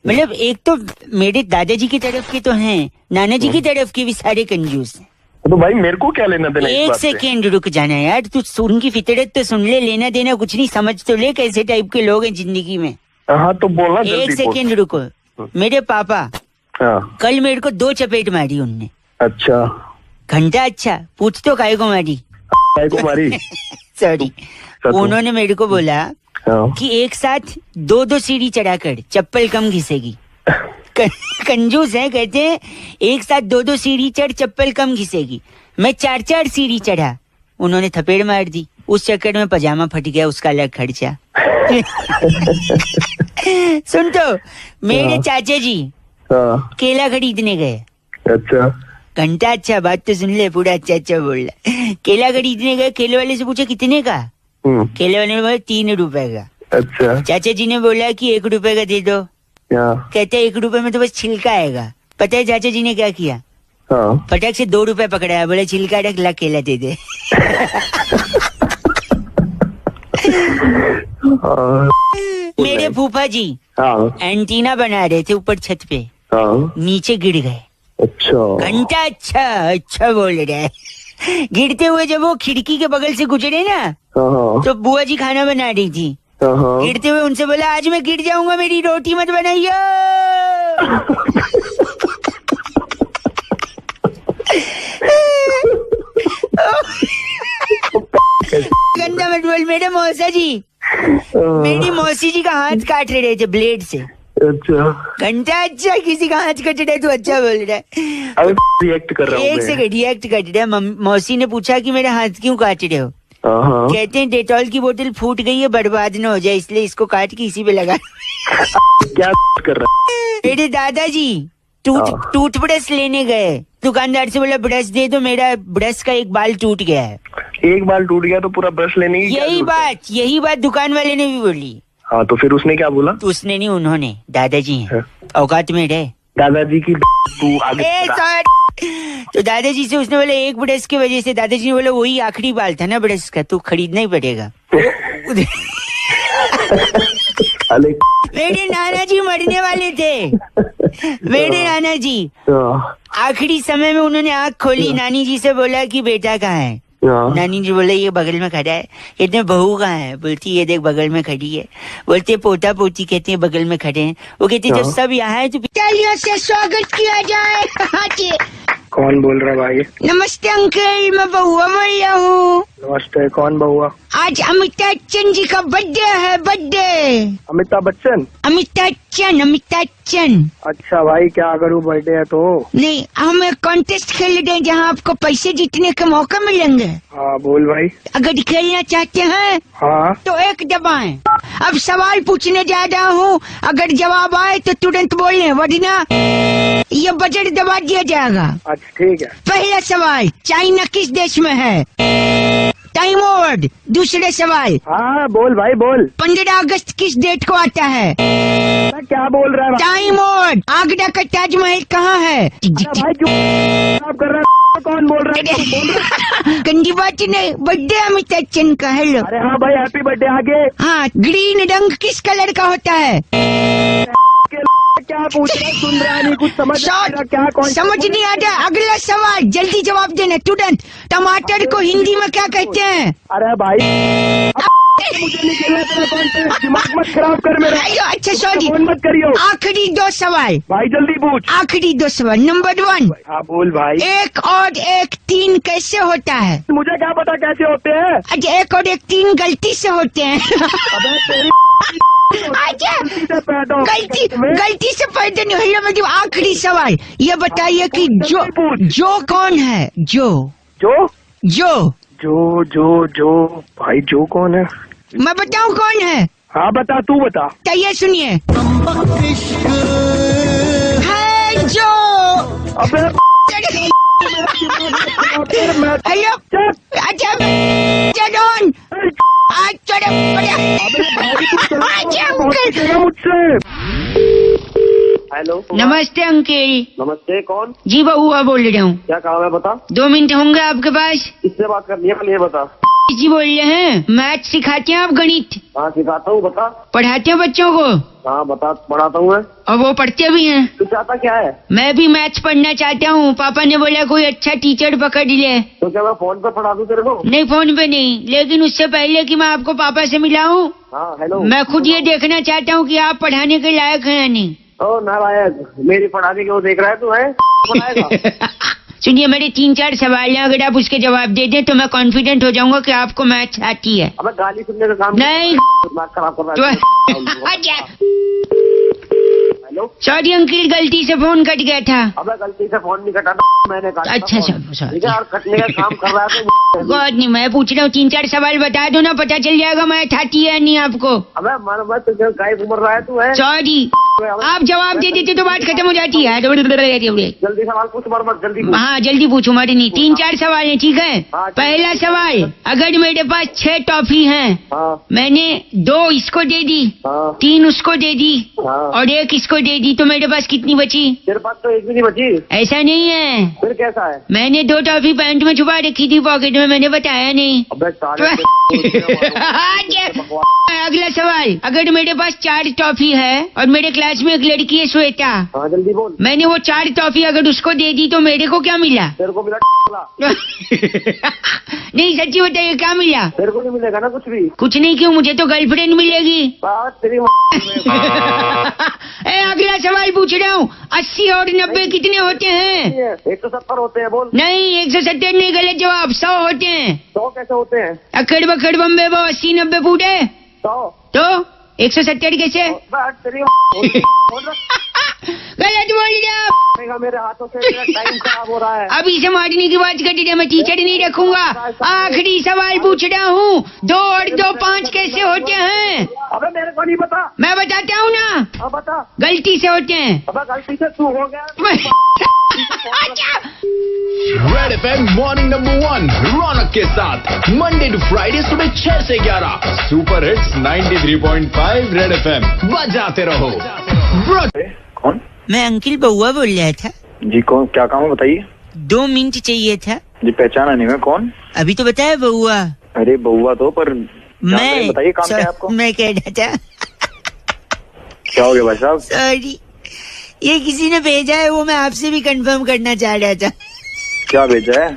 मतलब एक तो मेरे दादाजी की तरफ के तो हैं, नाना जी की तरफ के भी सारे कंजूस हैं। तो भाई मेरे को क्या लेना देना इस एक बात से? सेकेंड रुक जाना यार, तू सुन की फितरत तो सुन ले, लेना देना कुछ नहीं, समझ तो ले कैसे टाइप के लोग हैं जिंदगी में। हाँ तो बोलना जल्दी। एक सेकेंड रुको। मेरे पापा हाँ। कल मेरे को 2 चपेट मारी उनने। अच्छा, घंटा अच्छा पूछ तो काय को मारी? काय को मारी? सॉरी। उन्होंने मेरे को बोला हाँ। कि एक साथ 2-2 सीढ़ी चढ़ाकर चप्पल कम घिसेगी। कंजूस है, कहते हैं एक साथ 2-2 सीढ़ी चढ़ चप्पल कम घिसेगी। मैं 4-4 सीढ़ी चढ़ा, उन्होंने थपेड़ मार दी। उस चक्कर में पजामा फट गया, उसका अलग खर्चा। सुन तो, मेरे चाचा जी केला खरीदने गए। अच्छा, घंटा अच्छा, बात तो सुन ले, पूरा अच्छा अच्छा बोल रहा। केला खरीदने गए, केले वाले से पूछा कितने का? केले वाले ने बोला 3 रुपए का। अच्छा। चाचा जी ने बोला कि 1 रुपए का दे दो। कहते 1 रुपए में तो बस छिलका आएगा। पता है चाचा जी ने क्या किया? फटाक से 2 रुपए पकड़ाया, बोले छिलका रख ला, केला दे दे। मेरे फूफा जी एंटीना बना रहे थे ऊपर छत पे, नीचे गिर गए। अच्छा। घंटा अच्छा अच्छा बोल रहा है। गिरते हुए जब वो खिड़की के बगल से गुजरे ना, तो बुआ जी खाना बना रही थी। गिरते हुए उनसे बोला आज मैं गिर जाऊंगा, मेरी रोटी मत बनाइए। ऐसा मत बोल, मेरे मौसा जी, मेरी मौसी जी का हाथ काट रहे थे ब्लेड से। अच्छा घंटा अच्छा, किसी का हाथ कट रहा है तो अच्छा बोल रहा है। अरे रिएक्ट कर रहा हूँ एक सेकंड, रिएक्ट कर रहा है। मौसी ने पूछा कि मेरा हाथ क्यों काट रहे हो? हाँ। कहते हैं डेटॉल की बोतल फूट गई है, बर्बाद न हो जाए, इसलिए इसको काट के इसी पे लगा। क्या कर रहा है? मेरे दादाजी टूथब्रश लेने गए, दुकानदार से बोला ब्रश दे, तो मेरा ब्रश का एक बाल टूट गया है। एक बाल टूट गया तो पूरा ब्रश लेने की यही बात दुकान वाले ने भी बोली। हाँ तो फिर उसने क्या बोला? तो उसने नहीं, उन्होंने, दादाजी हैं, औकात में रहे। दादाजी की तू आगे तो दादाजी से उसने बोला एक ब्रश की वजह से, दादाजी ने बोला वही आखिरी बाल था ना ब्रश का, तो खरीदना ही पड़ेगा। मेरे नाना जी मरने वाले थे, मेरे नाना जी आखिरी समय में उन्होंने आँख खोली, नानी जी से बोला कि बेटा कहाँ है? नानी जी बोले ये बगल में खड़ा है। कहते हैं बहू कहाँ है? बोलती ये देख बगल में खड़ी है। बोलते पोता पोती, कहते हैं बगल में खड़े हैं। वो कहते जब सब यहाँ है तो तालियों से स्वागत किया जाए। कौन बोल रहा है भाई? नमस्ते अंकल, मैं बहुआ बोल रहा हूँ। नमस्ते, कौन बहुआ? आज अमिताभ बच्चन जी का बर्थडे है, बर्थडे। अमिताभ बच्चन? अमिताभ बच्चन। अच्छा भाई, क्या करूँ, बर्थडे है तो? नहीं, हम एक कॉन्टेस्ट खेल रहे हैं जहाँ आपको पैसे जीतने का मौका मिलेंगे। हाँ बोल भाई। अगर खेलना चाहते हैं हाँ तो एक दबाएं। अब सवाल पूछने जा रहा हूँ, अगर जवाब आए तो तुरंत बोलें, वरना ये बजट दबा दिया जाएगा। अच्छा ठीक है। पहला सवाल, चाइना किस देश में है? Time over. दूसरे सवाल, हाँ बोल भाई बोल। 15 अगस्त किस डेट को आता है? क्या बोल रहा है? Time over. आगरा का ताजमहल कहाँ है? भाई क्यों कर रहा है? कौन बोल रहा है? गंदी बात नहीं, बर्थडे अमिताभ बच्चन का। हेलो। अरे हाँ भाई, हैप्पी बर्थडे। आगे। हाँ, ग्रीन रंग किस कलर का होता है? क्या पूछ रहा है? सुन रहा नहीं, कुछ समझ क्या? कौन समझ नहीं आता? अगला सवाल, जल्दी जवाब देना तुरंत। टमाटर को हिंदी में क्या कहते हैं? अरे भाई मुझे नहीं खेलना तेरा कॉन्टेस्ट, दिमाग मत खराब कर मेरा। अच्छा सॉरी, मत करियो। आखिरी 2 सवाल भाई, जल्दी पूछ। आखिरी 2 सवाल। नंबर 1। हाँ बोल भाई। 1 और 1 3 कैसे होता है? मुझे क्या पता कैसे होते हैं? अच्छा, 1 और 1 3 गलती से होते हैं। अबे तेरी अच्छा, गलती से पैदा नहीं हुई। मतलब आखिरी सवाल, ये बताइए कि जो कौन है? जो भाई जो कौन है? मैं बताऊं कौन है? हाँ बता, तू बता। तो ये सुनिए, है जो। अबे हेलो। अच्छा मुझसे। हेलो, नमस्ते अंकल। नमस्ते, कौन? जी बहुआ बोल रहा हूँ। क्या काम है बता? 2 मिनट होंगे आपके पास? किससे बात करनी है पहले ये बता। जी बोल रहे हैं, मैथ सिखाते हैं आप? गणित? हाँ सिखाता हूँ, बता। पढ़ाते हैं बच्चों को? हाँ बता, पढ़ाता हूँ मैं। और वो पढ़ते भी हैं? तू चाहता क्या है? मैं भी मैथ्स पढ़ना चाहता हूँ। पापा ने बोला कोई अच्छा टीचर पकड़ ले। तो क्या मैं फोन पे पढ़ा दूँ तेरे को? नहीं, फोन पे नहीं, लेकिन उससे पहले कि मैं आपको पापा से मिलाऊं, हाँ हेलो, मैं खुद ये देखना चाहता हूँ कि आप पढ़ाने के लायक हैं या नहीं। ओ नालायक, मेरी पढ़ाने के वो देख रहा है तू है? सुनिए, मेरे 3-4 सवाल हैं, अगर आप उसके जवाब दे दें तो मैं कॉन्फिडेंट हो जाऊंगा कि आपको मैथ्स आती है। अब गाली सुनने का काम नहीं, दिमाग खराब कर रहा है। हेलो, सॉरी अंकल, गलती से फोन कट गया था। अब गलती से फोन नहीं कटा, मैंने काटा। अच्छा सर, ठीक है, और कटने का काम कर रहा है तो गॉड नहीं, मैं पूछ रहा हूँ 3-4 सवाल बता दो ना, पता चल जाएगा मैथ आती है नहीं आपको। अबे मन मत, तुझे काय घूम रहा है तू है? सॉरी, आप जवाब दे देते तो बात खत्म हो जाती है। जल्दी सवाल पूछ, मर मत, जल्दी। हाँ जल्दी पूछू, मर नहीं। 3-4 सवाल है, ठीक है? पहला सवाल, अगर मेरे पास 6 टॉफी हैं, मैंने 2 इसको दे दी, 3 उसको दे दी और 1 इसको दे दी, तो मेरे पास कितनी बची? तेरे पास तो 1 भी नहीं बची। ऐसा नहीं है। फिर कैसा है? मैंने 2 टॉफी पैंट में छुपा रखी थी, पॉकेट में, मैंने बताया नहीं। अगला सवाल, अगर मेरे पास 4 टॉफी है और मेरे क्लास में एक लड़की है श्वेता, हाँ जल्दी बोल। मैंने वो 4 टॉफी अगर उसको दे दी तो मेरे को क्या मिला? तेरे को मिला। नहीं सच्ची बताइए, क्या मिला? तेरे को नहीं मिलेगा ना कुछ भी। कुछ नहीं, क्यों? मुझे तो गर्लफ्रेंड मिलेगी। तेरी अगला सवाल पूछ रहा हूँ, 80 और 90 कितने होते हैं? 170 होते हैं। बोल। नहीं, 170 नहीं, गलत जवाब। 100 होते हैं। 100 कैसे होते हैं? अखड़ बखड़ बम्बे वो 80 90 फुट है 100 तो 170 कैसे? गलत बोल दिया। मेरे हाथों से मेरा टाइम खराब हो रहा है। अभी से मारने की बात कर दिया, मैं टीचर नहीं रखूंगा। आखिरी सवाल पूछ रहा हूँ, 2 और 2 5 कैसे होते हैं? अबे मेरे को नहीं पता। मैं बताता हूँ ना। अब बता। गलती से होते हैं। अबे गलती से तू हो गया। रेड एफएम मॉर्निंग नंबर 1 रौनक के साथ मंडे टू फ्राइडे सुबह 6 से 11 सुपर हिट्स 93.5 रेड एफएम बजाते रहो। कौन? मैं अंकिल बउआ बोल रहा था जी। कौन? क्या काम है बताइए। 2 मिनट चाहिए था जी पहचाना नहीं मैं। कौन? अभी तो बताया बउआ। अरे बउआ तो पर मैं बताइए काम क्या है आपको। मैं कह रहा था क्या हो गया भाई साहब? सॉरी, ये किसी ने भेजा है, वो मैं आपसे भी कंफर्म करना चाह रहा था। क्या भेजा है?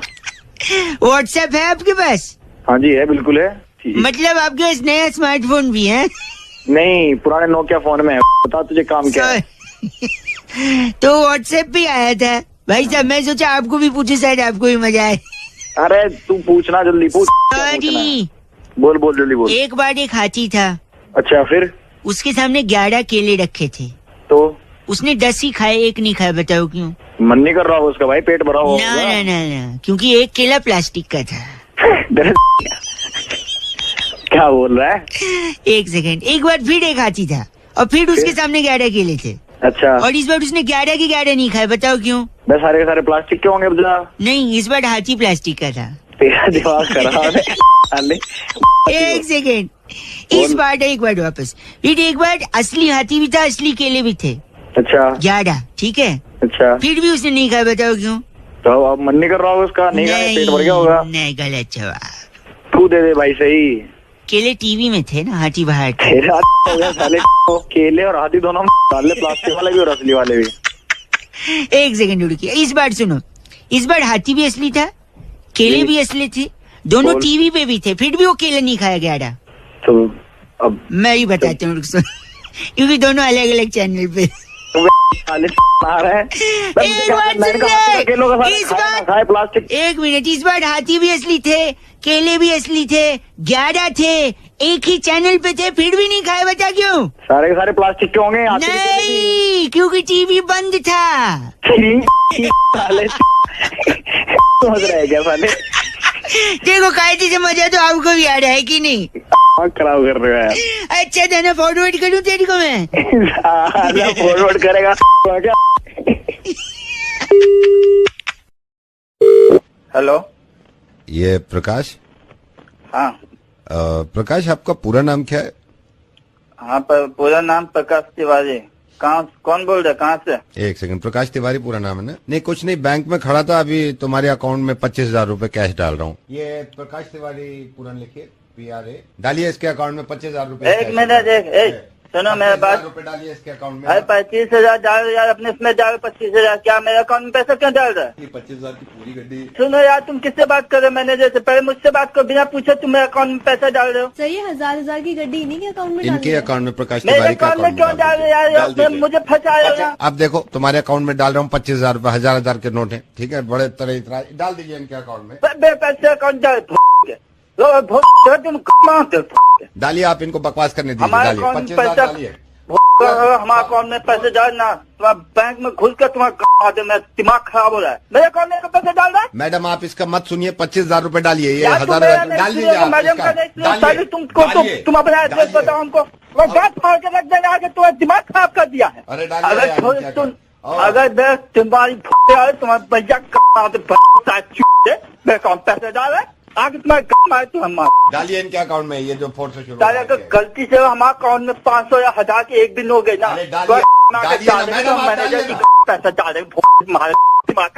व्हाट्सएप है आपके पास? हाँ जी है, बिल्कुल है। मतलब आपके पास नया स्मार्टफोन भी है? नहीं, पुराने नोकिया फोन में है। बता तुझे काम क्या है? तो व्हाट्सएप भी आया था भाई साहब, मैं सोचा आपको भी पूछे, शायद आपको भी मजा आए। अरे तू पूछना, जल्दी पूछ। सॉरी, बोल बोल जल्दी बोल। एक बार एक हाथी था। अच्छा फिर? उसके सामने 11 केले रखे थे, तो उसने 10 ही खाए, एक नहीं खाया। बताओ क्यों? मन नहीं कर रहा हो उसका भाई, पेट भरा हो। ना, क्योंकि एक केला प्लास्टिक का था। क्या बोल रहा है? एक सेकंड, एक बार फिर एक हाथी था और फिर उसके सामने 11 केले थे। अच्छा। और इस बार उसने 11 के 11 नहीं खाए। बताओ क्यों? बस सारे के सारे प्लास्टिक के होंगे। नहीं, इस बार हाथी प्लास्टिक का था। तेरा दिमाग खराब है। एक सेकेंड, इस बार एक बार वापस। फिर एक बार असली हाथी भी था, असली केले भी थे। अच्छा 11, ठीक है। अच्छा फिर भी उसने नहीं खाया। बताओ क्यों? तो अब मन नहीं कर रहा होगा उसका, नहीं खाने, पेट भर गया होगा। नहीं, गलत जवाब। तू दे दे भाई सही। केले टीवी में थे ना, हाथी बाहर थे। तेरा हो गया साले। केले और हाथी दोनों डाले, प्लास्टिक वाले भी और असली वाले भी। एक सेकंड रुकिए, इस बार सुनो। इस बार हाथी भी असली था, केले भी असली थे, दोनों टीवी पे भी थे, फिर भी वो केले नहीं खाया गया। तो अब मैं ही बताता हूँ, क्योंकि दोनों अलग अलग चैनल पे। एक मिनट, इस बार हाथी भी असली थे, केले भी असली थे, 11 थे, एक ही चैनल पे थे, फिर भी नहीं खाए। बता क्यों? सारे के सारे प्लास्टिक के होंगे। नहीं, क्योंकि टीवी बंद था। समझ रहे क्या साले? देखो, कायदे से मजा तो आपको भी आ रहा है कि नहीं? खराब कर रहे हो यार। अच्छा था ना, फॉरवर्ड करूँ तेरे को मैं? फॉरवर्ड करेगा क्या? हेलो, ये प्रकाश? हाँ प्रकाश, आपका पूरा नाम क्या है? हाँ पूरा नाम प्रकाश तिवारी। कहाँ, कौन बोल रहे, कहाँ से? एक सेकंड, प्रकाश तिवारी पूरा नाम है ना? नहीं कुछ नहीं, बैंक में खड़ा था, अभी तुम्हारे अकाउंट में 25,000 रूपए कैश डाल रहा हूँ। ये प्रकाश तिवारी पूरा लिखिए, PRA डालिए इसके अकाउंट में 25,000 रूपए। एक मिनट, सुनो मेरा बात। रुपए डालिए इसके अकाउंट में। अरे 25,000 डाल यार, अपने इसमें डाल 25,000। क्या मेरे अकाउंट में पैसा क्यों डाल रहा है? 25,000 की पूरी गड्डी। सुनो यार, तुम किससे बात कर रहे हो? मैनेजर से? पहले मुझसे बात करो, बिना पूछे तुम मेरे अकाउंट में पैसा डाल रहे हो। सही है, 1000 की गड्डी इन्हीं के अकाउंट में इनके अकाउंट में, प्रकाश मेरे तिवारी का अकाउंट में क्यों डाल रहे यार? मुझे फंसा रहे हो। आप देखो, तुम्हारे अकाउंट में डाल रहा हूँ 25,000 रूपए, 1000 के नोट है, ठीक है? बड़े तरह डाल दीजिए इनके अकाउंट में। पैसे अकाउंट डाल, डालिए, आप इनको बकवास करने दीजिए। हमारे डालिए, अकाउंट में 25,000 डालिए। हमारे अकाउंट में पैसे डालना, तुम्हारा बैंक में घुस कर तुम्हारा दिमाग खराब हो रहा है। मेरे अकाउंट में पैसे डाल रहा है? मैडम आप इसका मत सुनिए, 25,000 रूपए डालिए। ये 1000 डाल दीजिए। तुम अपना एड्रेस बताओ हमको, बात फाड़ के रख देना आगे, तुम्हारा दिमाग खराब कर दिया है। अरे अगर तुम्हारी तुम्हारे भैया मेरे अकाउंट पैसे डाल रहे आगे तुम्हारे तुम डालिए इनके अकाउंट में। ये जो 4 से शुरू अगर गलती से हमारे अकाउंट में 500 या 1000 के एक दिन हो गए ना, पैसा डाले दिमाग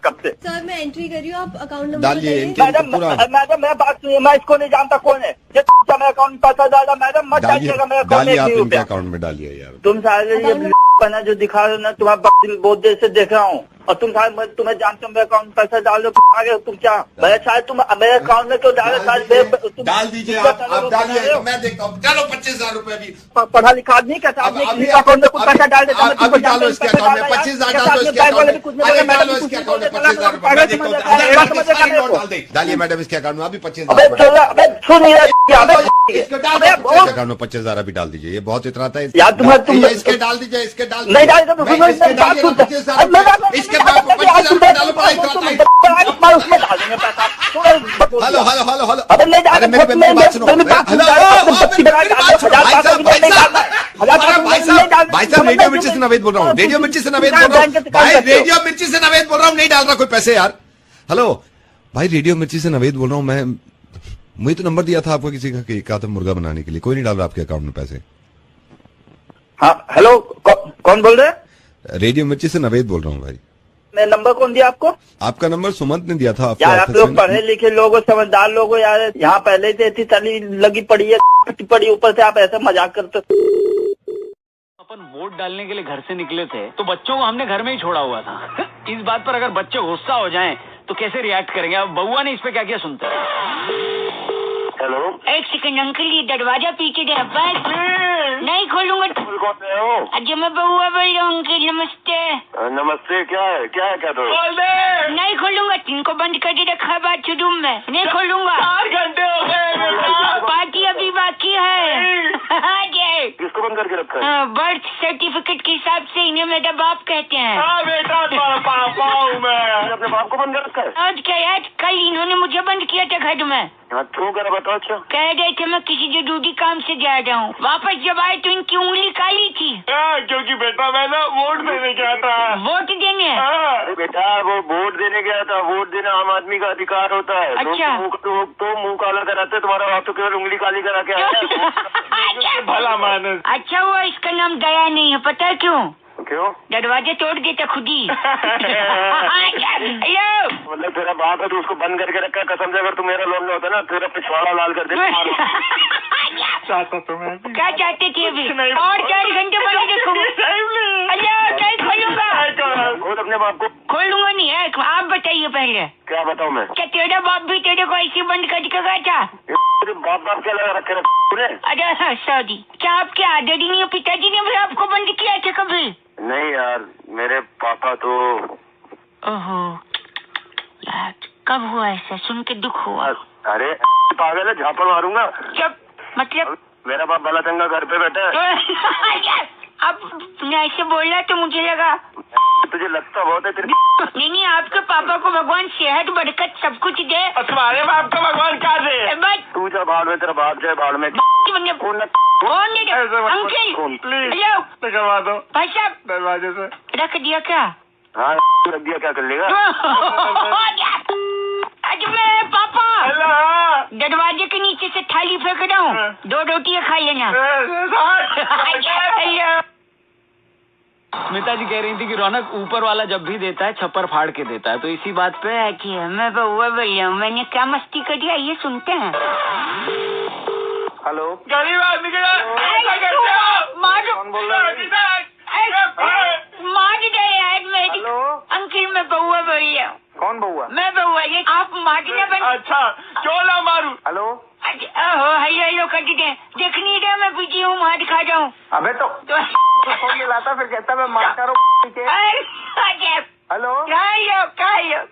कब से? सर मैं एंट्री कर रही हूँ, आप अकाउंट नंबर डालिए। मैडम मैं बात सुनिए, मैं इसको नहीं जानता कौन है मेरे अकाउंट में पैसा डाला। मैडम मत डालिएगा मेरे अकाउंट में। डालिए यार, तुम सारे ये पना जो दिखा रहे हो ना, तुम्हारा बहुत देर से देख रहा हूँ। और तुम शायद तुम्हें जानते हो मेरे अकाउंट में पैसा डाल दो आगे तुम क्या मैं शायद तुम मेरे अकाउंट में क्यों डाल डाल दीजिए आप डालिए मैं देखता हूँ। डालो 25,000 रुपए भी। पढ़ा लिखा आदमी कैसा आदमी अकाउंट में कुछ पैसा डाल देता अभी डालो इसके अकाउंट में 25,000 डालो इसके अकाउंट में। डालो इसके अकाउंट में 25,000 रुपए मैं देखता हूँ। डालिए मैडम इसके अकाउंट में अभी 25,000 अकाउंट में 25,000 अभी डाल दीजिए। ये बहुत इतना था इसके डाल दीजिए इसके डाल नहीं डाल इसके बाद 25,000 डालो पड़ा उसमें डाल देंगे पैसा। हेलो हेलो हेलो हेलो अरे नहीं डाल मेरी बात सुनो भाई साहब रेडियो मिर्ची से नवेद बोल रहा हूँ। रेडियो मिर्ची से नवेद बोल रहा हूँ भाई। रेडियो मिर्ची से नवेद बोल रहा हूँ। नहीं डाल रहा कोई पैसे यार। हेलो भाई रेडियो मिर्ची से नवेद बोल रहा हूँ मैं। मुझे तो नंबर दिया था आपको किसी का कहा था मुर्गा बनाने के लिए। कोई नहीं डाल रहा आपके अकाउंट में पैसे। हाँ हेलो कौन बोल रहे हैं? रेडियो मिर्ची से नवेद बोल रहा हूँ भाई। मैं नंबर कौन दिया आपको? आपका नंबर सुमंत ने दिया था आपको। यार आप लोग पढ़े लिखे लोग हो समझदार लोग हो यार। यहाँ पहले से इतनी तली लगी पड़ी है पड़ी ऊपर से आप ऐसा मजाक करते। अपन वोट डालने के लिए घर से निकले थे तो बच्चों को हमने घर में ही छोड़ा हुआ था। इस बात पर अगर बच्चे गुस्सा हो जाएं तो कैसे रिएक्ट करेंगे? अब बउआ ने इस पे क्या क्या सुनता है। हेलो एक सेकंड अंकल ये दरवाजा पीछे दे बस नहीं खोलूंगा। अजय मैं बउआ बोल रहा हूँ अंकल। नमस्ते। नमस्ते क्या है क्या तो नहीं खोलूंगा। इनको बंद करके रखा बाथरूम में नहीं खोलूंगा। 4 घंटे हो गए। पार्टी अभी बाकी है। किसको बंद करके रखा है? बर्थ सर्टिफिकेट के हिसाब से इन्हें मेरा बाप कहते हैं। हाँ बेटा पापा हूँ मैं। अपने बाप को बंद कर रखा है? आज क्या यार कल इन्होंने मुझे बंद किया था घर में। क्यों करा बताओ? अच्छा कह रहे थे मैं किसी जरूरी काम से जा रहा हूँ। वापस जब आए तो इनकी उंगली काली थी। क्योंकि बेटा मैं ना वोट देने गया था। वोट देने? अरे बेटा वो वोट देने गया था। वोट देना आम आदमी का अधिकार होता है। अच्छा तो मुंह काला कराते तुम्हारा बाप तो केवल उंगली काली करा के आया। भला मानस। अच्छा वो इसका नाम दया नहीं है पता है क्यों? क्यों? दरवाजे तोड़ देता खुद ही। मतलब तेरा बाप है तो उसको बंद करके रखा। कसम से अगर तू मेरा लोन होता ना तेरा पिछवाड़ा लाल कर दे। चाहता तुम्हें क्या चाहते थे अभी? और 4 घंटे बंद रखूंगा। नहीं खोलूंगा। खुद अपने बाप को खोलूंगा नहीं है। आप बताइए पहले। क्या बताऊँ मैं? क्या तेरा बाप भी तेरे को ऐसे बंद करके गया था? बाप क्या लगा रखे तूने? अरे सॉरी क्या आपके आदरणीय नहीं पिताजी ने भी आपको बंद किया था कभी? नहीं यार मेरे पापा तो। ओहो यार कब हुआ ऐसा? सुन के दुख हुआ। अरे पागल है झापड़ मारूंगा। जब मतलब मेरा बाप भला चंगा घर पे बैठा है। अब ऐसे बोला तो मुझे लगा तुझे लगता बहुत है तेरे। नहीं आपके पापा को भगवान सेहत बरकत सब कुछ दे। तुम्हारे बाप को भगवान क्या दे? तू जा बाढ़ में तेरा बाप जाए बाढ़ में। अंकल प्लीज हेलो करवा दो भाई साहब। दरवाजे से रख दिया क्या? हाँ रख दिया क्या कर लेगा? अजय पापा दरवाजे के नीचे से थाली फेंक रहा हूँ। 2 रोटियाँ खा लेना। स्मिता जी कह रही थी कि रौनक ऊपर वाला जब भी देता है छप्पर फाड़ के देता है तो इसी बात पे मैं बउआ बोल रहा हूँ। मैंने क्या मस्ती कर दिया ये सुनते हैं। हेलो गरीब आदमी के कौन बोल रहा है? मार दे यार मेरी। अंकल मैं बउआ बोल रहा हूँ। कौन बउआ? मैं बउआ ये आप मारना बन। अच्छा क्यों ना मारू? हेलो हेलो कर दीजिए। देख नहीं रहे मैं बिजी हूँ मार खा जाऊँ। अबे तो फोन मिलाता फिर कहता मैं मार कर हेलो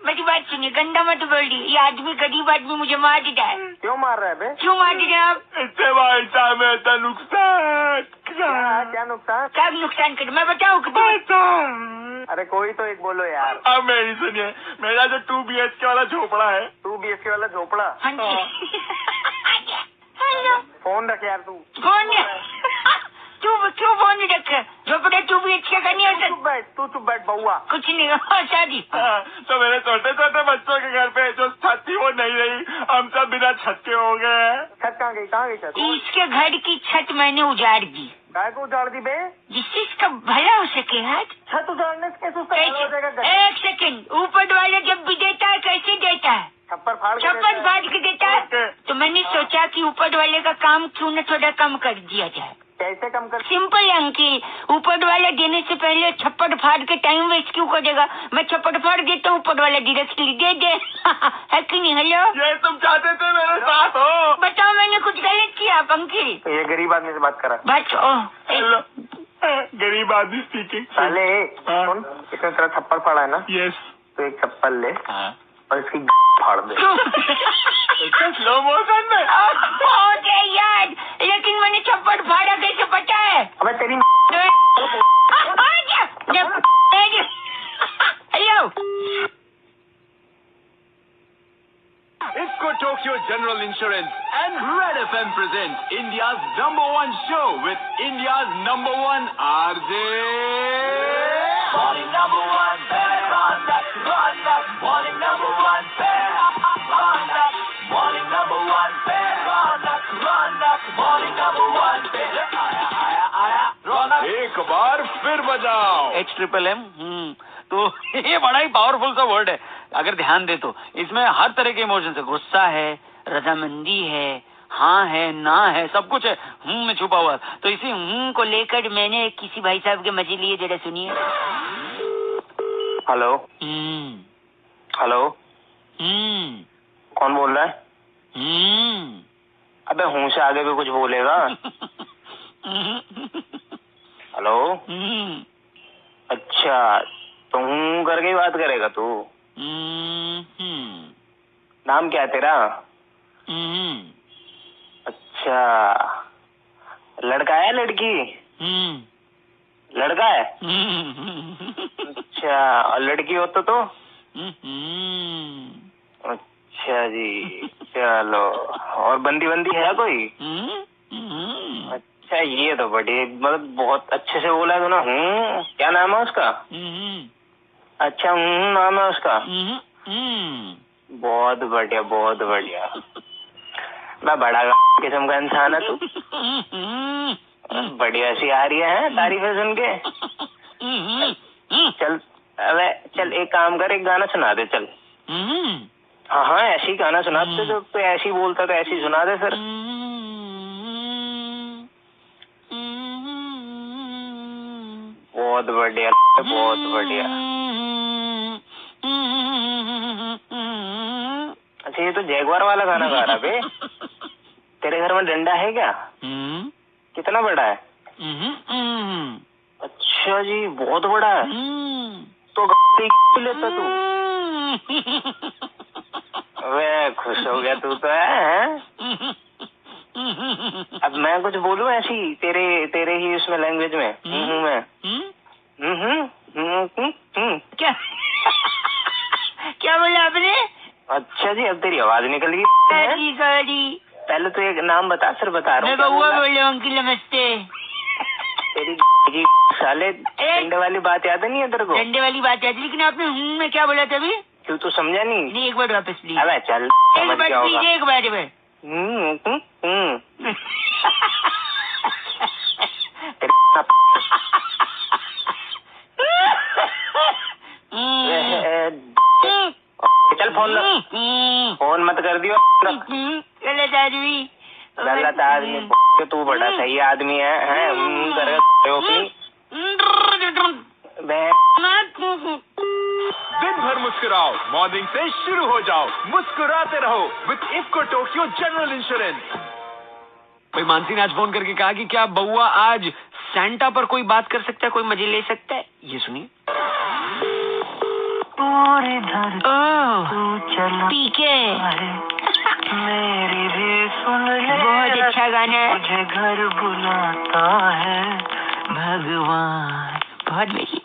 मेरी बात सुनिए गंदा मत बोलिए। ये आदमी गरीब आदमी मुझे मार देता है। क्यों मार रहे बे? क्यों मार रहे हैं आप? इससे भाई साहब में नुकसान। क्या नुकसान? क्या नुकसान कर मैं बताऊँ? अरे कोई तो एक बोलो यार। अब मेरी सुनिए मेरा जो 2 BHK वाला झोपड़ा है। 2 BHK वाला झोपड़ा? हाँ जी। फोन रख यार तू। फोन क्यों फोन रख? झोपड़ा 2 BHK का नहीं होता। तू चुप बैठ बउआ। कुछ नहीं शादी। तो मेरे छोटे छोटे बच्चों के घर पे जो छत थी वो नहीं रही। हम सब बिना छत के हो गए। छत कहाँ गई छत? इसके घर की छत मैंने उजाड़ दी। काय को उजाड़ दी बे? जिससे इसका भला हो सके है। छत उजाड़ने से कैसे उसका भला हो जाएगा? एक सेकंड ऊपर वाला जब भी देता है कैसे देता है? छप्पर फाड़ के देता है। तो मैंने सोचा कि ऊपर वाले का काम क्यों न थोड़ा कम कर दिया जाए। कैसे कम कर? सिंपल है अंकिल, ऊपर वाला देने से पहले छप्पड़ फाड़ के टाइम वेस्ट क्यों करेगा? मैं छप्पड़ फाड़ देता हूँ, ऊपर वाला डायरेक्टली दे दे। है कि नहीं? हेलो, ये तुम चाहते थे मेरे साथ हो? बताओ मैंने कुछ गलत किया आप अंकिल? ये गरीब आदमी से बात करा। बात हेलो, गरीब आदमी स्पीकिंग। साले सुन, इसने तेरा थप्पड़ फाड़ा है ना? यस। तो एक चप्पल ले और इसकी फाड़ दे। स्लो मोशन में बहुत है यार, लेकिन मैंने छप्पड़ फाड़ा कैसे पता है? अबे तेरी hello, IFCO Tokyo General Insurance and Red FM present India's #1 show with India's #1 RJ. Morning number one, run that. Morning number one, run that. Morning number one, run that. Morning number one, आया. एक बार फिर बजाओ. XMM तो ये बड़ा ही powerful सा word है अगर ध्यान दे तो। इसमें हर तरह के इमोशंस है, गुस्सा है, रजामंदी है, हाँ है, ना है, सब कुछ है में छुपा हुआ। तो इसी को लेकर मैंने किसी भाई साहब के मजे लिए, जरा सुनिए। हेलो हेलो, कौन बोल रहा है? अबे हूँ से आगे भी कुछ बोलेगा? हेलो, अच्छा तो हूँ करके ही बात करेगा तू? नाम क्या है तेरा? अच्छा, लड़का है लड़की? लड़का है। अच्छा, और लड़की हो तो? अच्छा जी, चलो। और बंदी है कोई? अच्छा, ये तो बड़ी मतलब बहुत अच्छे से बोला है ना। क्या नाम है उसका? अच्छा, नाम है उसका। बहुत बढ़िया, बहुत बढ़िया। मैं बड़ा किस्म का इंसान है तू। बढ़िया सी आ रही है तारीफें सुन के। चल अबे चल, एक काम कर, एक गाना सुना दे चल। हाँ, ऐसी गाना सुना दे जो तो ऐसी बोलता तो ऐसी सुना दे फिर। बहुत बढ़िया, बहुत बढ़िया। अच्छा, ये तो जैगवार वाला गाना गा रहा बे। तेरे घर में डंडा है क्या? कितना बड़ा है? अच्छा जी, बहुत बड़ा है। तो लेता तू? वे खुश हो गया तू तो है? अब मैं कुछ बोलूं ऐसी तेरे ही उसमें लैंग्वेज में? मैं क्या बोला आपने? अच्छा जी, अब तेरी आवाज निकल गई। पहले तो एक नाम बता, फिर बता रहा हूँ। मैं बउआ बोल रहा हूँ अंकिल, नमस्ते। तेरी साले डंडे वाली बात याद नहीं है तेरे को? डंडे वाली बात याद, लेकिन आपने में क्या बोला था अभी? क्यों तू समझा नहीं? नहीं, एक बार वापस प्लीज। अबे चल, एक बार प्लीज, एक बार में। चल फोन मत कर दियो। गलत आदमी, गलत आदमी तो तू बड़ा सही आदमी है दिन भर मुस्कुराओ, मॉर्निंग से शुरू हो जाओ, मुस्कुराते रहो with IFFCO Tokyo general insurance. भाई मानसी ने आज फोन करके कहा कि क्या बउआ आज सैंटा पर कोई बात कर सकता है, कोई मजे ले सकता है? ये सुनिए। पीके मेरी भी सुन ले, बहुत अच्छा गाना है। मुझे घर बुलाता है भगवान। बहुत बढ़िया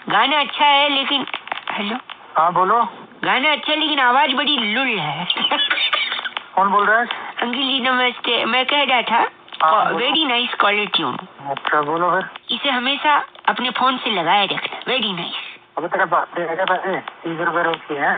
गाना, अच्छा है लेकिन। हेलो, हाँ बोलो। गाना अच्छा लेकिन आवाज बड़ी लुल है। कौन बोल रहा है? अंकिल जी नमस्ते, मैं कह रहा था वेरी नाइस कॉलर ट्यून। अच्छा बोलो फिर। इसे हमेशा अपने फोन से लगाए रखना, वेरी नाइस। अबे तेरा बाप देगा पैसे 30 रुपए रोज की है।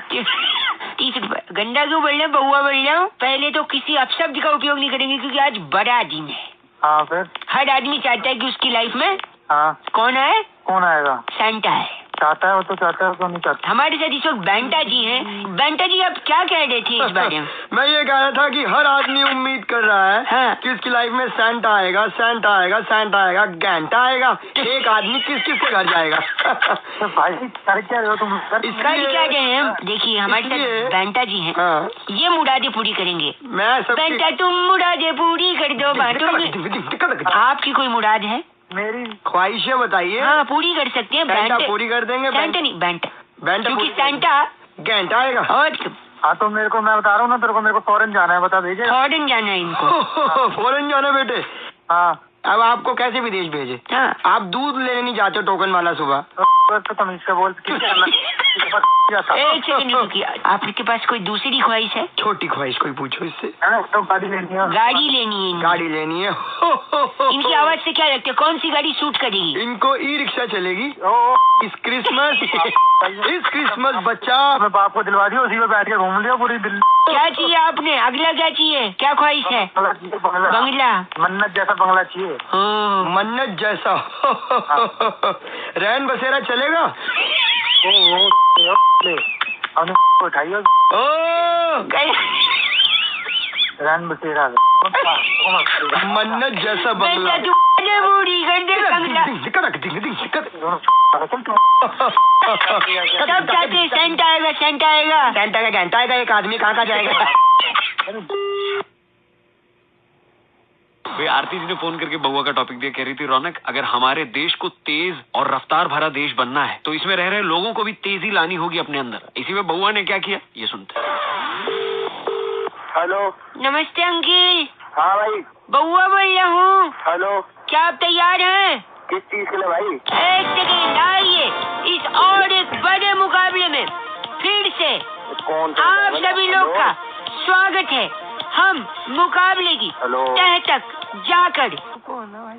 30 रुपए गंदा क्यों बोल रहे हैं, बउआ बोल रहा हूँ। पहले तो किसी अपशब्द का उपयोग नहीं करेंगे क्योंकि आज बड़ा दिन है। हाँ फिर? हर आदमी चाहता है कि उसकी लाइफ में हाँ कौन आए? कौन आएगा? सैंटा है। चाहता है वो तो चाहता है, तो नहीं चाहता। हमारे साथ इस वक्त बेंटा जी हैं। बेंटा जी आप क्या कह रहे थे इस बारे में? मैं ये कह रहा था कि हर आदमी उम्मीद कर रहा है हाँ। कि उसकी लाइफ में सेंटा आएगा, सेंटा आएगा, सेंटा आएगा, घंटा आएगा, एक आदमी किस किस के घर जाएगा। भाई कर क्या रहे हो तुम? कर क्या रहे हैं हम? देखिए हमारे साथ बेंटा जी हैं। हाँ। ये मुरादे पूरी करेंगे। मैं सब बेंटा तुम मुरादे पूरी कर दो। आपकी कोई मुराद है? मेरी ख्वाहिशें बताइए। हाँ पूरी कर सकते हैं। सेंटा पूरी कर देंगे। सेंटा नहीं बेंटा, बेंटा क्योंकि सेंटा घंटा आएगा। और हाँ तो मेरे को, मैं बता रहा हूँ ना तेरे को, मेरे को फॉरेन जाना है, बता दीजिए। फॉरेन जाना है इनको। फॉरेन जाना बेटे। हाँ अब आपको कैसे विदेश भेजे? हाँ। आप दूध लेने नहीं जाते टोकन वाला सुबह? एक सेकंड रुकिए, आपके पास कोई दूसरी ख्वाहिश है? छोटी ख्वाहिश कोई पूछो इससे। तो गाड़ी लेनी है। गाड़ी लेनी है। गाड़ी लेनी है। इनकी आवाज से क्या लगता है कौन सी गाड़ी सूट करेगी? इनको ई रिक्शा चलेगी इस क्रिसमस बच्चा। मैं बाप को दिलवा दिया, उसी में बैठ के घूम लिया पूरी दिल्ली। क्या चाहिए आपने? अगला क्या चाहिए? क्या ख्वाहिश है? बंगला। मन्नत जैसा बंगला चाहिए। मन्नत जैसा। रैन बसेरा चलेगा? उठाइए। रैन बसेरा मन्नत जैसा बंगला। सब चाहते सेंटा आएगा, सेंटा आएगा, सेंटा का घंटा आएगा, एक आदमी कहाँ जाएगा? भाई आरती जी ने फोन करके बउआ का टॉपिक दिया, कह रही थी रौनक अगर हमारे देश को तेज और रफ्तार भरा देश बनना है तो इसमें रह रहे लोगों को भी तेजी लानी होगी अपने अंदर। इसी में बउआ ने क्या किया ये सुनते हैं। हेलो नमस्ते अंकिल। हाँ भाई बउआ बोल रहा हूँ। हेलो क्या आप तैयार हैं? किस चीज के लिए भाई? एक सेकेंड आइए, इस और एक बड़े मुकाबले में फिर से आप सभी लोग का स्वागत है। हम मुकाबले की तह तक जाकर।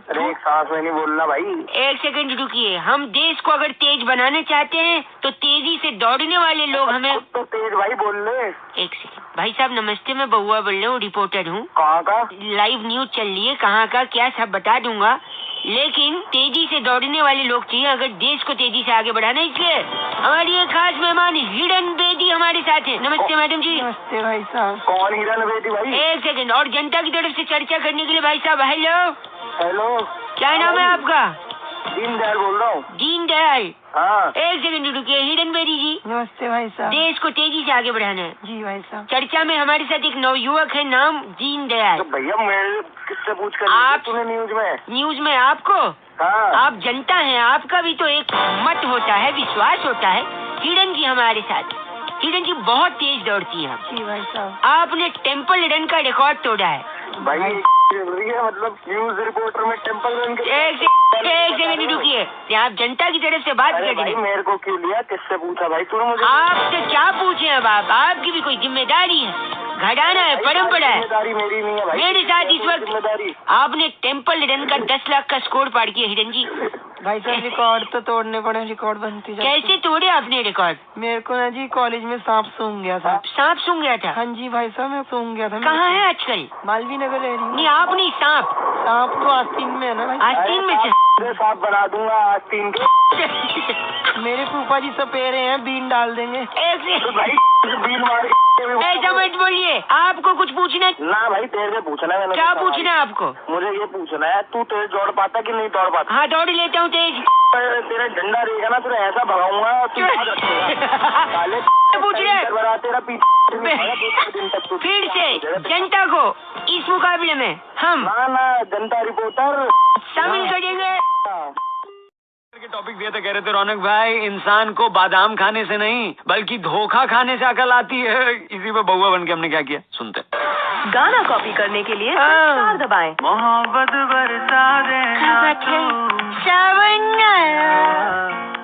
अरे एक सांस में नहीं बोलना भाई। एक सेकंड रुकिए, हम देश को अगर तेज बनाना चाहते हैं तो तेजी से दौड़ने वाले लोग हमें तो तेज भाई बोल ले। एक सेकंड भाई साहब नमस्ते, मैं बउआ बोल रहा हूँ, रिपोर्टर हूँ। कहाँ का? लाइव न्यूज चल रही है, कहाँ का क्या सब बता दूंगा, लेकिन तेजी से दौड़ने वाले लोग चाहिए अगर देश को तेजी से आगे बढ़ाना। इसलिए हमारी एक खास मेहमान हिरन बेदी हमारे साथ है। नमस्ते मैडम जी। नमस्ते भाई साहब। कौन हिरन बेदी भाई? एक सेकंड, और जनता की तरफ से चर्चा करने के लिए भाई साहब हेलो। हेलो क्या नाम है आपका? दीनदयाल बोल रहा हूँ। दीनदयाल। हाँ। एक सेकंड रुकिए, हिरन बेदी जी। नमस्ते भाई साहब। देश को तेजी से आगे बढ़ाना है। जी भाई साहब। चर्चा में हमारे साथ एक नवयुवक है, नाम दीनदयाल। तो भैया मैं किससे पूछ कर आप तूने न्यूज में आपको? हाँ। आप जनता हैं, आपका भी तो एक मत होता है, विश्वास होता है। हिरन जी हमारे साथ, हिरन जी बहुत तेज दौड़ती हैं। जी भाई साहब। आपने टेम्पल रन का रिकॉर्ड तोड़ा है भाई। मतलब न्यूज रिपोर्टर में टेम्पल रन एक सेकंड रुकिए, आप जनता की तरफ से बात कर रहे हैं। मेरे को क्यों लिया, किससे पूछा भाई तूने मुझे? आपसे क्या पूछे अब आप? आपकी भी कोई जिम्मेदारी है, घराना है, परंपरा है। जिम्मेदारी मेरी नहीं है भाई। मेरे साथ इस वक्त आपने टेम्पल रन का 10 लाख का स्कोर पार किया हिरन जी। भाई साहब रिकॉर्ड तो तोड़ने पड़े, रिकॉर्ड बनती जाती। कैसे तोड़े आपने रिकॉर्ड? मेरे को ना जी कॉलेज में सांप सूंघ गया था। सांप सूंघ गया था? हाँ जी भाई साहब मैं सूंघ गया था। कहाँ है आजकल? मालवीय नगर रह रही हूँ। नहीं आप नहीं, सांप तो आस्तीन में है ना भाई। आस्तीन में सांप बना दूंगा आस्तीन के। मेरे फूफा जी सपेरे हैं, बीन डाल देंगे। भाई बीन मार ऐसा मत बोलिए, आपको कुछ पूछना है? ना भाई तेरे से पूछना है। क्या पूछना है आपको? मुझे ये पूछना है तू तेज दौड़ पाता कि नहीं दौड़ पाता? हाँ दौड़ लेता हूँ तेज। तेरा डंडा रहेगा ना तुझे ऐसा भगाऊंगा तू याद रखेगा। पूछ रहे तेरा फिर से जनता को इस मुकाबले में हम ना जनता रिपोर्टर शामिल करेंगे। के टॉपिक दिए थे, कह रहे थे रौनक भाई इंसान को बादाम खाने से नहीं बल्कि धोखा खाने से अकल आती है। इसी पे बउआ बन के हमने क्या किया सुनते। गाना कॉपी करने के लिए स्टार दबाएं। मोहब्बत बरसा देना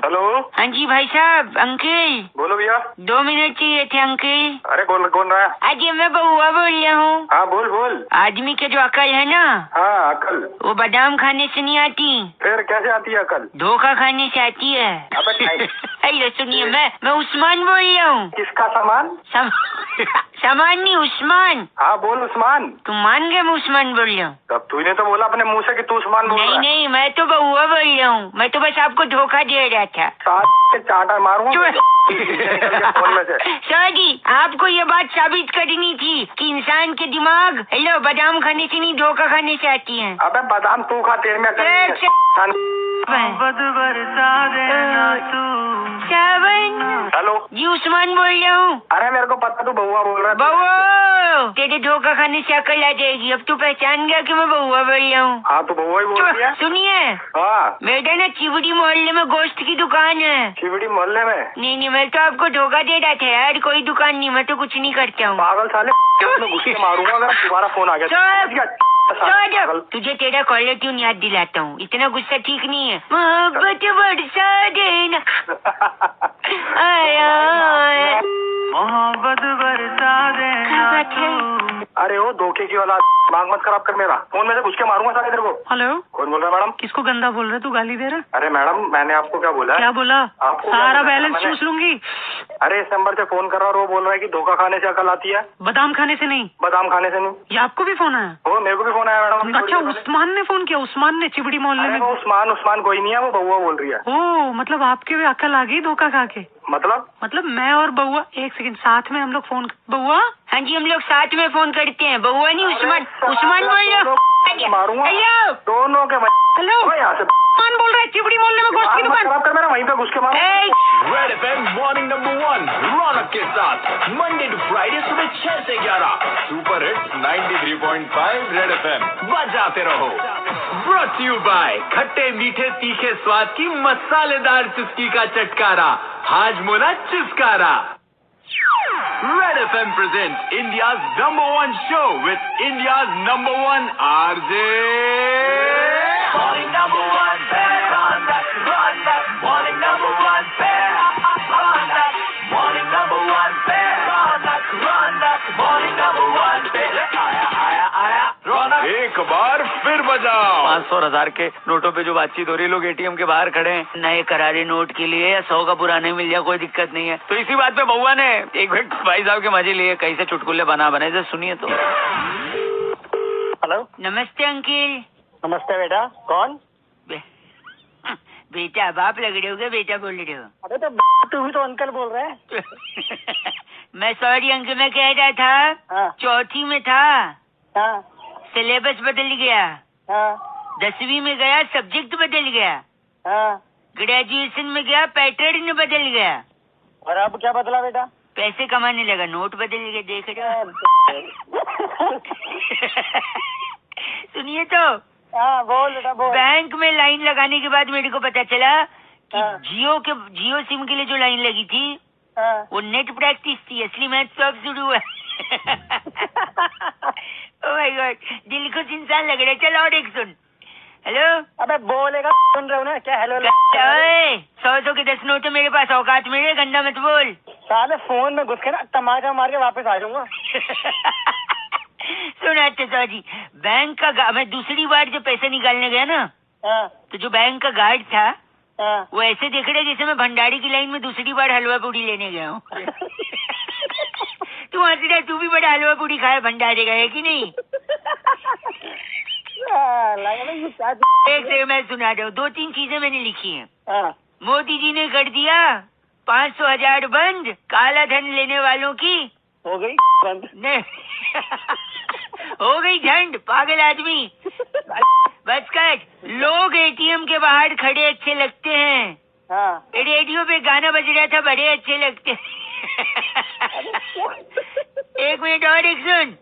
हेलो। हाँ जी भाई साहब। अंकल बोलो भैया। 2 मिनट चाहिए थे अंकल। अरे कौन रहा है? अजय मैं बउआ बोल रहा हूँ। हाँ बोल। आदमी के जो अकल है ना, हाँ अकल, वो बादाम खाने से नहीं आती। फिर कैसे आती है अकल? धोखा खाने से आती है। अरे सुनिए, मैं उस्मान बोल रहा हूँ। किसका सामान? सामान नहीं, उस्मान। हाँ बोल उस्मान। तुम मान गए मैं उस्मान बोल रहा हूँ? तब तूने तो बोला अपने मुँह से कि तू उस्मान बोल रहा है। नहीं मैं तो बउआ बोल रहा हूँ। मैं तो बस आपको धोखा दे रहा था। चाटा मारूंगा फोन में से। सर जी, आपको ये बात साबित करनी थी कि इंसान के दिमाग बादाम खाने से नहीं धोखा खाने से आती है। अबे बादाम तू खा, तेरे में हेलो जी, उस्मान बोल रहा हूँ। अरे मेरे को पता तू बउआ बोल रहा है। बउआ, तेरे धोखा खाने से अकल आ जाएगी। अब तू पहचान गया कि मैं बउआ बोल रहा हूँ। हाँ तो बउआ ही बोल रही है। सुनिए, हाँ मेरा ना चिवड़ी मोहल्ले में गोश्त की दुकान है। चिवड़ी मोहल्ले में? नहीं, मैं तो आपको धोखा दे रहा था यार। कोई दुकान नहीं, मैं तो कुछ नहीं करता हूँ। पागल साले, मैं घुस के मारूंगा अगर दोबारा फोन आ गया। तुझे तेरा कॉलर ट्यून याद दिलाता हूँ। इतना गुस्सा ठीक नहीं है। मोहब्बत बरसा देना आया, मोहब्बत बरसा देना। अरे वो धोखे की वाला मांग मत खराब कर मेरा। फोन में से घुस के मारूंगा साले तेरे को। हेलो, कौन बोल रहा है मैडम? किसको गंदा बोल रहे तू? गाली दे रहा? अरे मैडम, मैंने आपको क्या बोला? क्या बोला? आपको सारा बैलेंस चूस लूंगी। अरे इस नंबर से फोन कर रहा और वो बोल रहा है कि धोखा खाने से अकल आती है। बादाम खाने से नहीं। बादाम खाने से नहीं? ये आपको भी फोन आया? वो मेरे को भी फोन आया मैडम। अच्छा, उस्मान ने फोन किया? उस्मान ने चिवड़ी मोहल्ले में? उस्मान कोई नहीं है, वो बउआ बोल रही है। ओ, मतलब आपके भी अकल आ गई धोखा खा के? मतलब मैं और बउआ एक सेकंड साथ में हम लोग फोन। बउआ? हाँ जी, हम लोग साथ में फोन करते हैं। बउआ नहीं, उस्मान बोल रहा। मारूंगा दोनों के। हेलो, यहाँ से उस्मान बोल रहा है, चिवड़ी मोहल्ले में गोश्त की दुकान। खराब कर मेरा, वहीं पे घुस के मारो। रेड एफएम मॉर्निंग नंबर 1 रौनक के साथ मंडे टू फ्राइडे सुबह 6 से 11 सुपर हिट्स 93.5 रेड एफएम बजाते रहो। ब्रॉट यू बाय खट्टे मीठे तीखे स्वाद की मसालेदार चुस्की का चटकारा Hajmola चुस्कारा। Red FM presents India's #1 show with India's #1 RJ. Morning number 1 Ronak, morning number 1 Ronak, morning number 1 Ronak, morning number 1 आया रौनक। एक बार फिर बजाओ। 500 और 1000 के नोटों पे जो बातचीत हो रही है, लोग एटीएम के बाहर खड़े हैं। नए करारे नोट के लिए या 100 का पुराने मिल जाए, कोई दिक्कत नहीं है। तो इसी बात पे बउआ ने एक मिनट भाई साहब के मजे लिए कैसे चुटकुले बनाए जरा सुनिए तो। हेलो, नमस्ते अंकिल। नमस्ते बेटा। कौन? बेटा बाप लग रहे हो क्या? बेटा बोल रहे हो? अरे तो तू भी तो अंकल बोल रहा है। मैं सॉरी अंकल, मैं कह रहा था चौथी में था, सिलेबस बदल गया। 10वीं में गया, सब्जेक्ट बदल गया। ग्रेजुएशन में गया, पैटर्न बदल गया। और अब क्या बदला बेटा? पैसे कमाने लगा, नोट बदल गए। देख रहे हो? सुनिए तो। बोल बेटा बोल। बैंक में लाइन लगाने के बाद मेरे को पता चला कि जियो सिम के लिए जो लाइन लगी थी वो नेट प्रैक्टिस थी। असली मैच तो अब शुरू हुआ। ओह माय गॉड, दिल खुश इंसान लग रहा है। चल और एक सुन। हेलो। अबे बोलेगा, सुन रहा हूँ ना क्या? हेलो। 100 के 10 नोट है मेरे पास, औकात मेरे, गंदा मत बोल। साले फोन में घुस के ना टमाटर मार के वापस आ जाऊंगा। सुना तो जी, बैंक का मैं दूसरी बार जब पैसे निकालने गया ना, तो जो बैंक का गार्ड था वो ऐसे देख रहा जैसे मैं भंडारी की लाइन में दूसरी बार हलवा पूड़ी लेने गया हूँ। तू हंस रहा, तू भी बड़ा हलवा पूड़ी खाया भंडारे का, है कि नहीं? एक से मैं सुना रहा हूँ, 2-3 चीजें मैंने लिखी हैं। मोदी जी ने कर दिया 500,000 बंद, काला धन लेने वालों की हो गई बंद। नहीं हो गई झंड, पागल आदमी। बस कर, लोग एटीएम के बाहर खड़े अच्छे लगते हैं। रेडियो पे गाना बज रहा था, बड़े अच्छे लगते हैं। एक मिनट और एक सुन।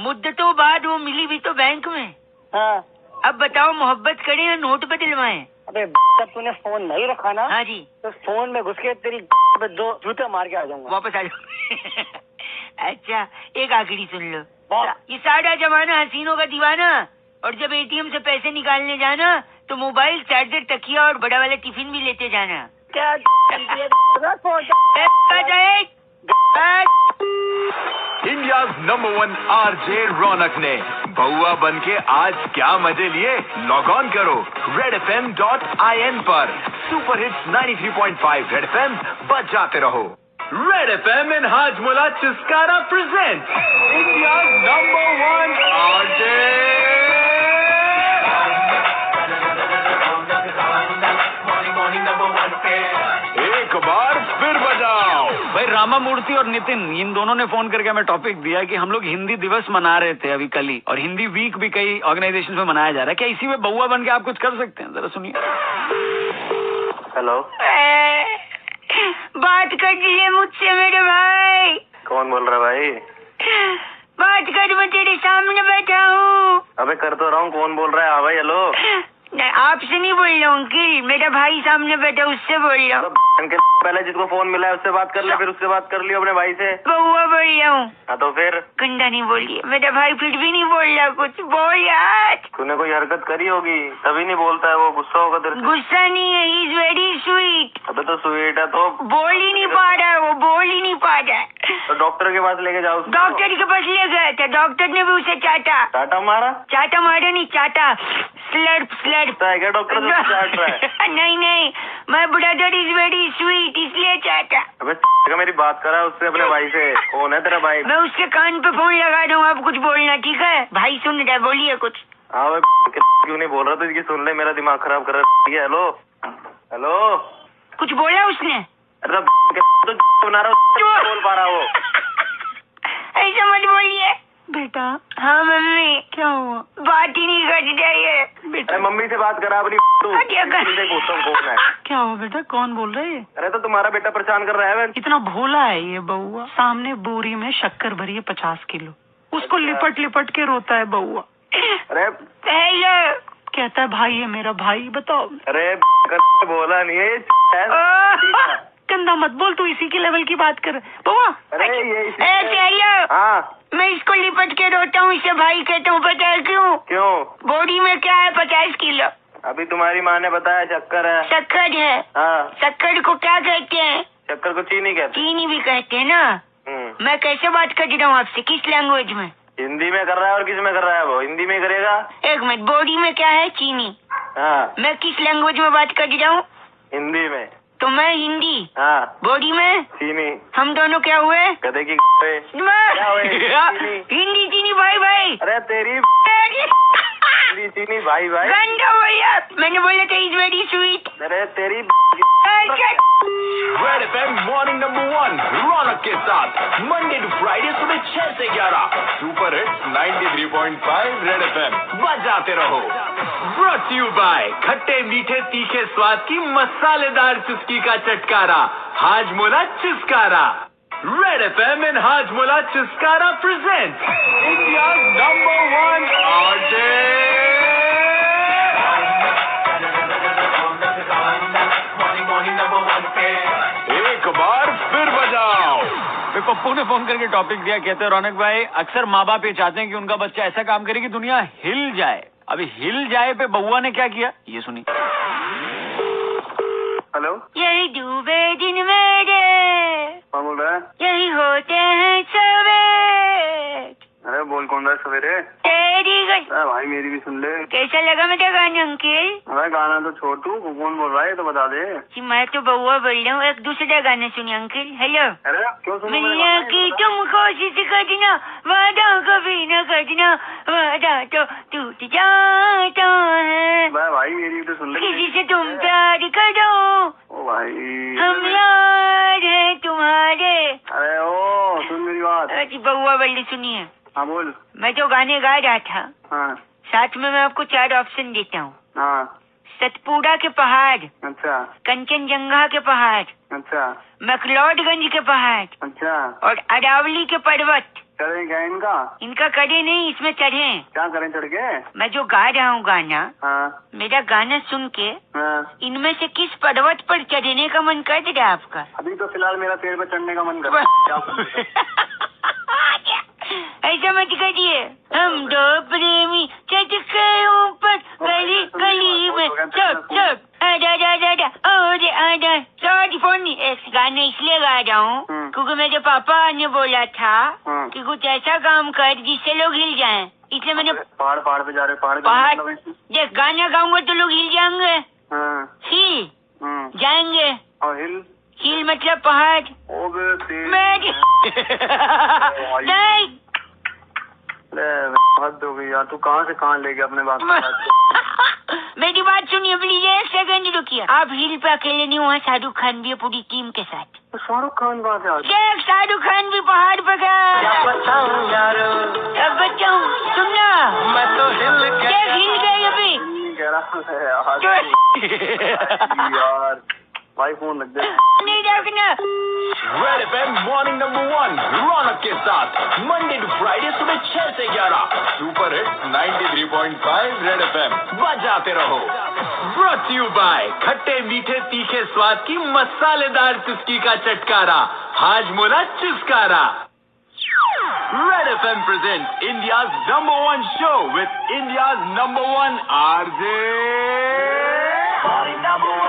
मुद्दतों बाद वो मिली भी तो बैंक में। अब बताओ, मोहब्बत करें या नोट बदलवाएं? अबे जब तूने फोन नहीं रखा ना, हाँ जी, तो फोन में घुस के तेरी पे 2 जूते मार के आ जाऊंगा। वापस आ जाओ। अच्छा, एक आखिरी सुन लो। ये सारा जमाना हसीनों का दीवाना, और जब एटीएम से पैसे निकालने जाना तो मोबाइल, चार्जर, तकिया और बड़ा वाला टिफिन भी लेते जाना। क्या? इंडियाज #1 RJ रौनक ने बउआ बन के आज क्या मजे लिए? लॉग ऑन करो redfm.in पर। सुपर हिट्स 93.5 रेड एफएम बजाते रहो। Red FM in Hajmola Chuskara present India's #1 RJ। Morning number 1 Rama Murthy और नितिन इन दोनों ने फोन करके हमें टॉपिक दिया कि हम लोग हिंदी दिवस मना रहे थे अभी कल ही, और हिंदी वीक भी कई ऑर्गेनाइजेशन में मनाया जा रहा है। क्या इसी में बउआ बन के आप कुछ कर सकते हैं? जरा सुनिए। हेलो, बात कर लीजिए मुझसे मेरे भाई। कौन बोल रहा है भाई? बात कर, मैं तेरे सामने बैठा हूँ। अबे कर तो रहा हूँ, कौन बोल रहा है? हाँ भाई हेलो। आपसे नहीं बोल रहा हूँ अंकिल, मेरा भाई सामने बैठा उससे बोल रहा हूँ। पहले जिसको फोन मिला है उससे बात कर ले, फिर उससे बात कर लियो अपने भाई से। बउआ बोल रहा हूँ। हाँ तो फिर गंदा नहीं बोलिए, मेरा भाई फिर भी नहीं बोल रहा कुछ। बोल यार। तूने कोई हरकत करी होगी तभी नहीं बोलता है वो, गुस्सा होगा तेरे से। गुस्सा नहीं है, ही इज वेरी स्वीट। अबे तो स्वीट है तो बोल ही नहीं पा रहा है वो, बोल ही नहीं पा रहा है। तो डॉक्टर के पास लेके जाओ। डॉक्टर के पास ले गया था, डॉक्टर ने भी उसे चाटा। चाटा मारा? चाटा मारा नहीं, चाटा। Slurrp Slurrp. क्या डॉक्टर तो चाट रहा है? नहीं नहीं, my brother is very sweet इसलिए चाटा। अबे मेरी बात करा उससे, अपने भाई से। कौन है तेरा भाई? मैं उसके कान पे फोन लगा रहा हूँ, आप कुछ बोलना ठीक है? भाई सुन रहा है, बोलिए कुछ। हाँ क्यों नहीं बोल रहा? तो इसकी सुन ले, मेरा दिमाग खराब कर रहा है। हेलो हेलो, कुछ बोला उसने? अरे तो बना रहा, बोल पा रहा वो। ऐसा मत बोलिए बेटा। हाँ मम्मी। क्या हुआ? बात ही नहीं कर चाहिए बेटा। मम्मी से बात करा अपनी। पूछता हूँ कौन है। क्या हुआ बेटा, कौन बोल रहे हैं? अरे तो तुम्हारा बेटा परेशान कर रहा है। इतना भोला है ये बउआ, सामने बोरी में शक्कर भरी है 50 किलो, उसको लिपट लिपट के रोता है बउआ। अरे कहता है भाई है मेरा भाई, बताओ। अरे बोला नहीं है। गंदा मत बोल, तू इसी के लेवल की बात कर बउआ। हाँ मैं इसको लिपट के रोता हूँ, इसे भाई कहता हूँ, पता है क्यों? क्यों? बॉडी में क्या है? 50 किलो। अभी तुम्हारी माँ ने बताया शक्कर है। शक्कर है? हाँ। शक्कर को क्या कहते हैं? शक्कर को चीनी कहते हैं। चीनी भी कहते हैं ना। मैं कैसे बात कर रहा हूँ आपसे, किस लैंग्वेज में? हिंदी में कर रहा है। और किस में कर रहा है वो? हिंदी में करेगा। एक मिनट, बॉडी में क्या है? चीनी। हाँ। मैं किस लैंग्वेज में बात कर रहा हूँ? हिंदी में। तो मैं हिंदी। हाँ। बॉडी में चीनी। हम दोनों क्या हुए? गधे की हिंदी चीनी भाई भाई। अरे तेरी हिंदी चीनी भाई भाई। भैया मैंने बोला था इज वेरी स्वीट। अरे तेरी रेड एफएम मॉर्निंग नंबर 1 रौनक के साथ मंडे टू फ्राइडे सुबह 6 से 11 सुपर हिट्स 93.5 रेड एफएम बजाते रहो। ब्रॉट यू बाय खट्टे मीठे तीखे स्वाद की मसालेदार चुस्की का चटकारा Hajmola Chuskara. Red FM and Hajmola Chuskara present India number 1 artist. एक बार फिर बजाओ। पप्पू ने फोन करके टॉपिक दिया, कहते हैं रौनक भाई अक्सर माँ बाप ये चाहते हैं कि उनका बच्चा ऐसा काम करे कि दुनिया हिल जाए। अभी हिल जाए पे बउआ ने क्या किया ये सुनिए। हेलो, यही डूबे दिन मेरे। कौन बोल रहा है? यही होते हैं सवेरे। अरे बोल, कौन रहा है सवेरे? तेरी भाई मेरी भी सुन ले। कैसा लगा मेरा गाना अंकिल? अरे गाना तो छोड़, तू कौन बोल रहा है तो बता दे। जी मैं तो बउआ बोल रहा हूँ, एक दूसरा गाना सुनिए अंकिल। हेलो। अरे क्यों सुनो? मिलने की तुम कोशिश करना, वादा कभी न करना, वादा तो टूट जाता है। भाई मेरी तो सुन ले। किसी से तुम प्यार करो, ओ भाई हम यार हैं तुम्हारे। अरे ओ सुन मेरी बात। बउआ बोल सुनिए। हाँ बोल। मैं जो गाने गा रहा था, हाँ। साथ में मैं आपको 4 ऑप्शन देता हूँ। हाँ। सतपुड़ा के पहाड़। अच्छा। कंचनजंगा के पहाड़। अच्छा। मैक्लोडगंज के पहाड़। अच्छा। और अरावली के पर्वत। चढ़े क्या इनका? इनका करे नहीं, इसमें चढ़े। क्या करें चढ़ के? मैं जो गा रहा हूँ गाना, हाँ। मेरा गाना सुन के हाँ। इनमें से किस पर्वत पर चढ़ने का मन कर रहा है आपका? अभी तो फिलहाल मेरा पेड़ पर चढ़ने का मन कर रहा है। ऐसा मत करिए, हम दो प्रेमी चढ़ के ऊपर गली गली में चप चप आजा आजा और आजा। सॉरी फोन गाना इसलिए गा रहा हूँ क्योंकि मेरे पापा ने बोला था कि कुछ ऐसा काम कर जिससे लोग हिल जाएं, इसलिए मैंने पहाड़ पे जा रहे। पहाड़ देख गाना गाऊंगा तो लोग हिल जाएंगे। हिल जाएंगे। और हिल मतलब पहाड़। नहीं हद हो गई यार, तू कहाँ से कहाँ ले गया अपने बाप। मेरी बात सुनिए प्लीज, 1 सेकंड रुकिए। आप हिल पे अकेले नहीं, वहाँ शाहरुख खान भी है पूरी टीम के साथ। तो शाहरुख खान बात है। देख शाहरुख खान भी पहाड़ पे गया। क्या बताऊं यारो, अब बचाऊं, सुनना मैं तो हिल देख हिल गए अभी। कह रहा है यार भाई फोन लग गया। नहीं रखना। रेड एफएम मॉर्निंग नंबर 1 रौनक के साथ मंडे टू फ्राइडे सुबह 6 से 11 सुपर हिट्स 93.5 रेड एफएम बजाते रहो। ब्रॉट यू बाय खट्टे मीठे तीखे स्वाद की मसालेदार चुस्की का चटकारा Hajmola Chuskara. Red FM present India's number 1 show with India's number 1 RJ. Morning number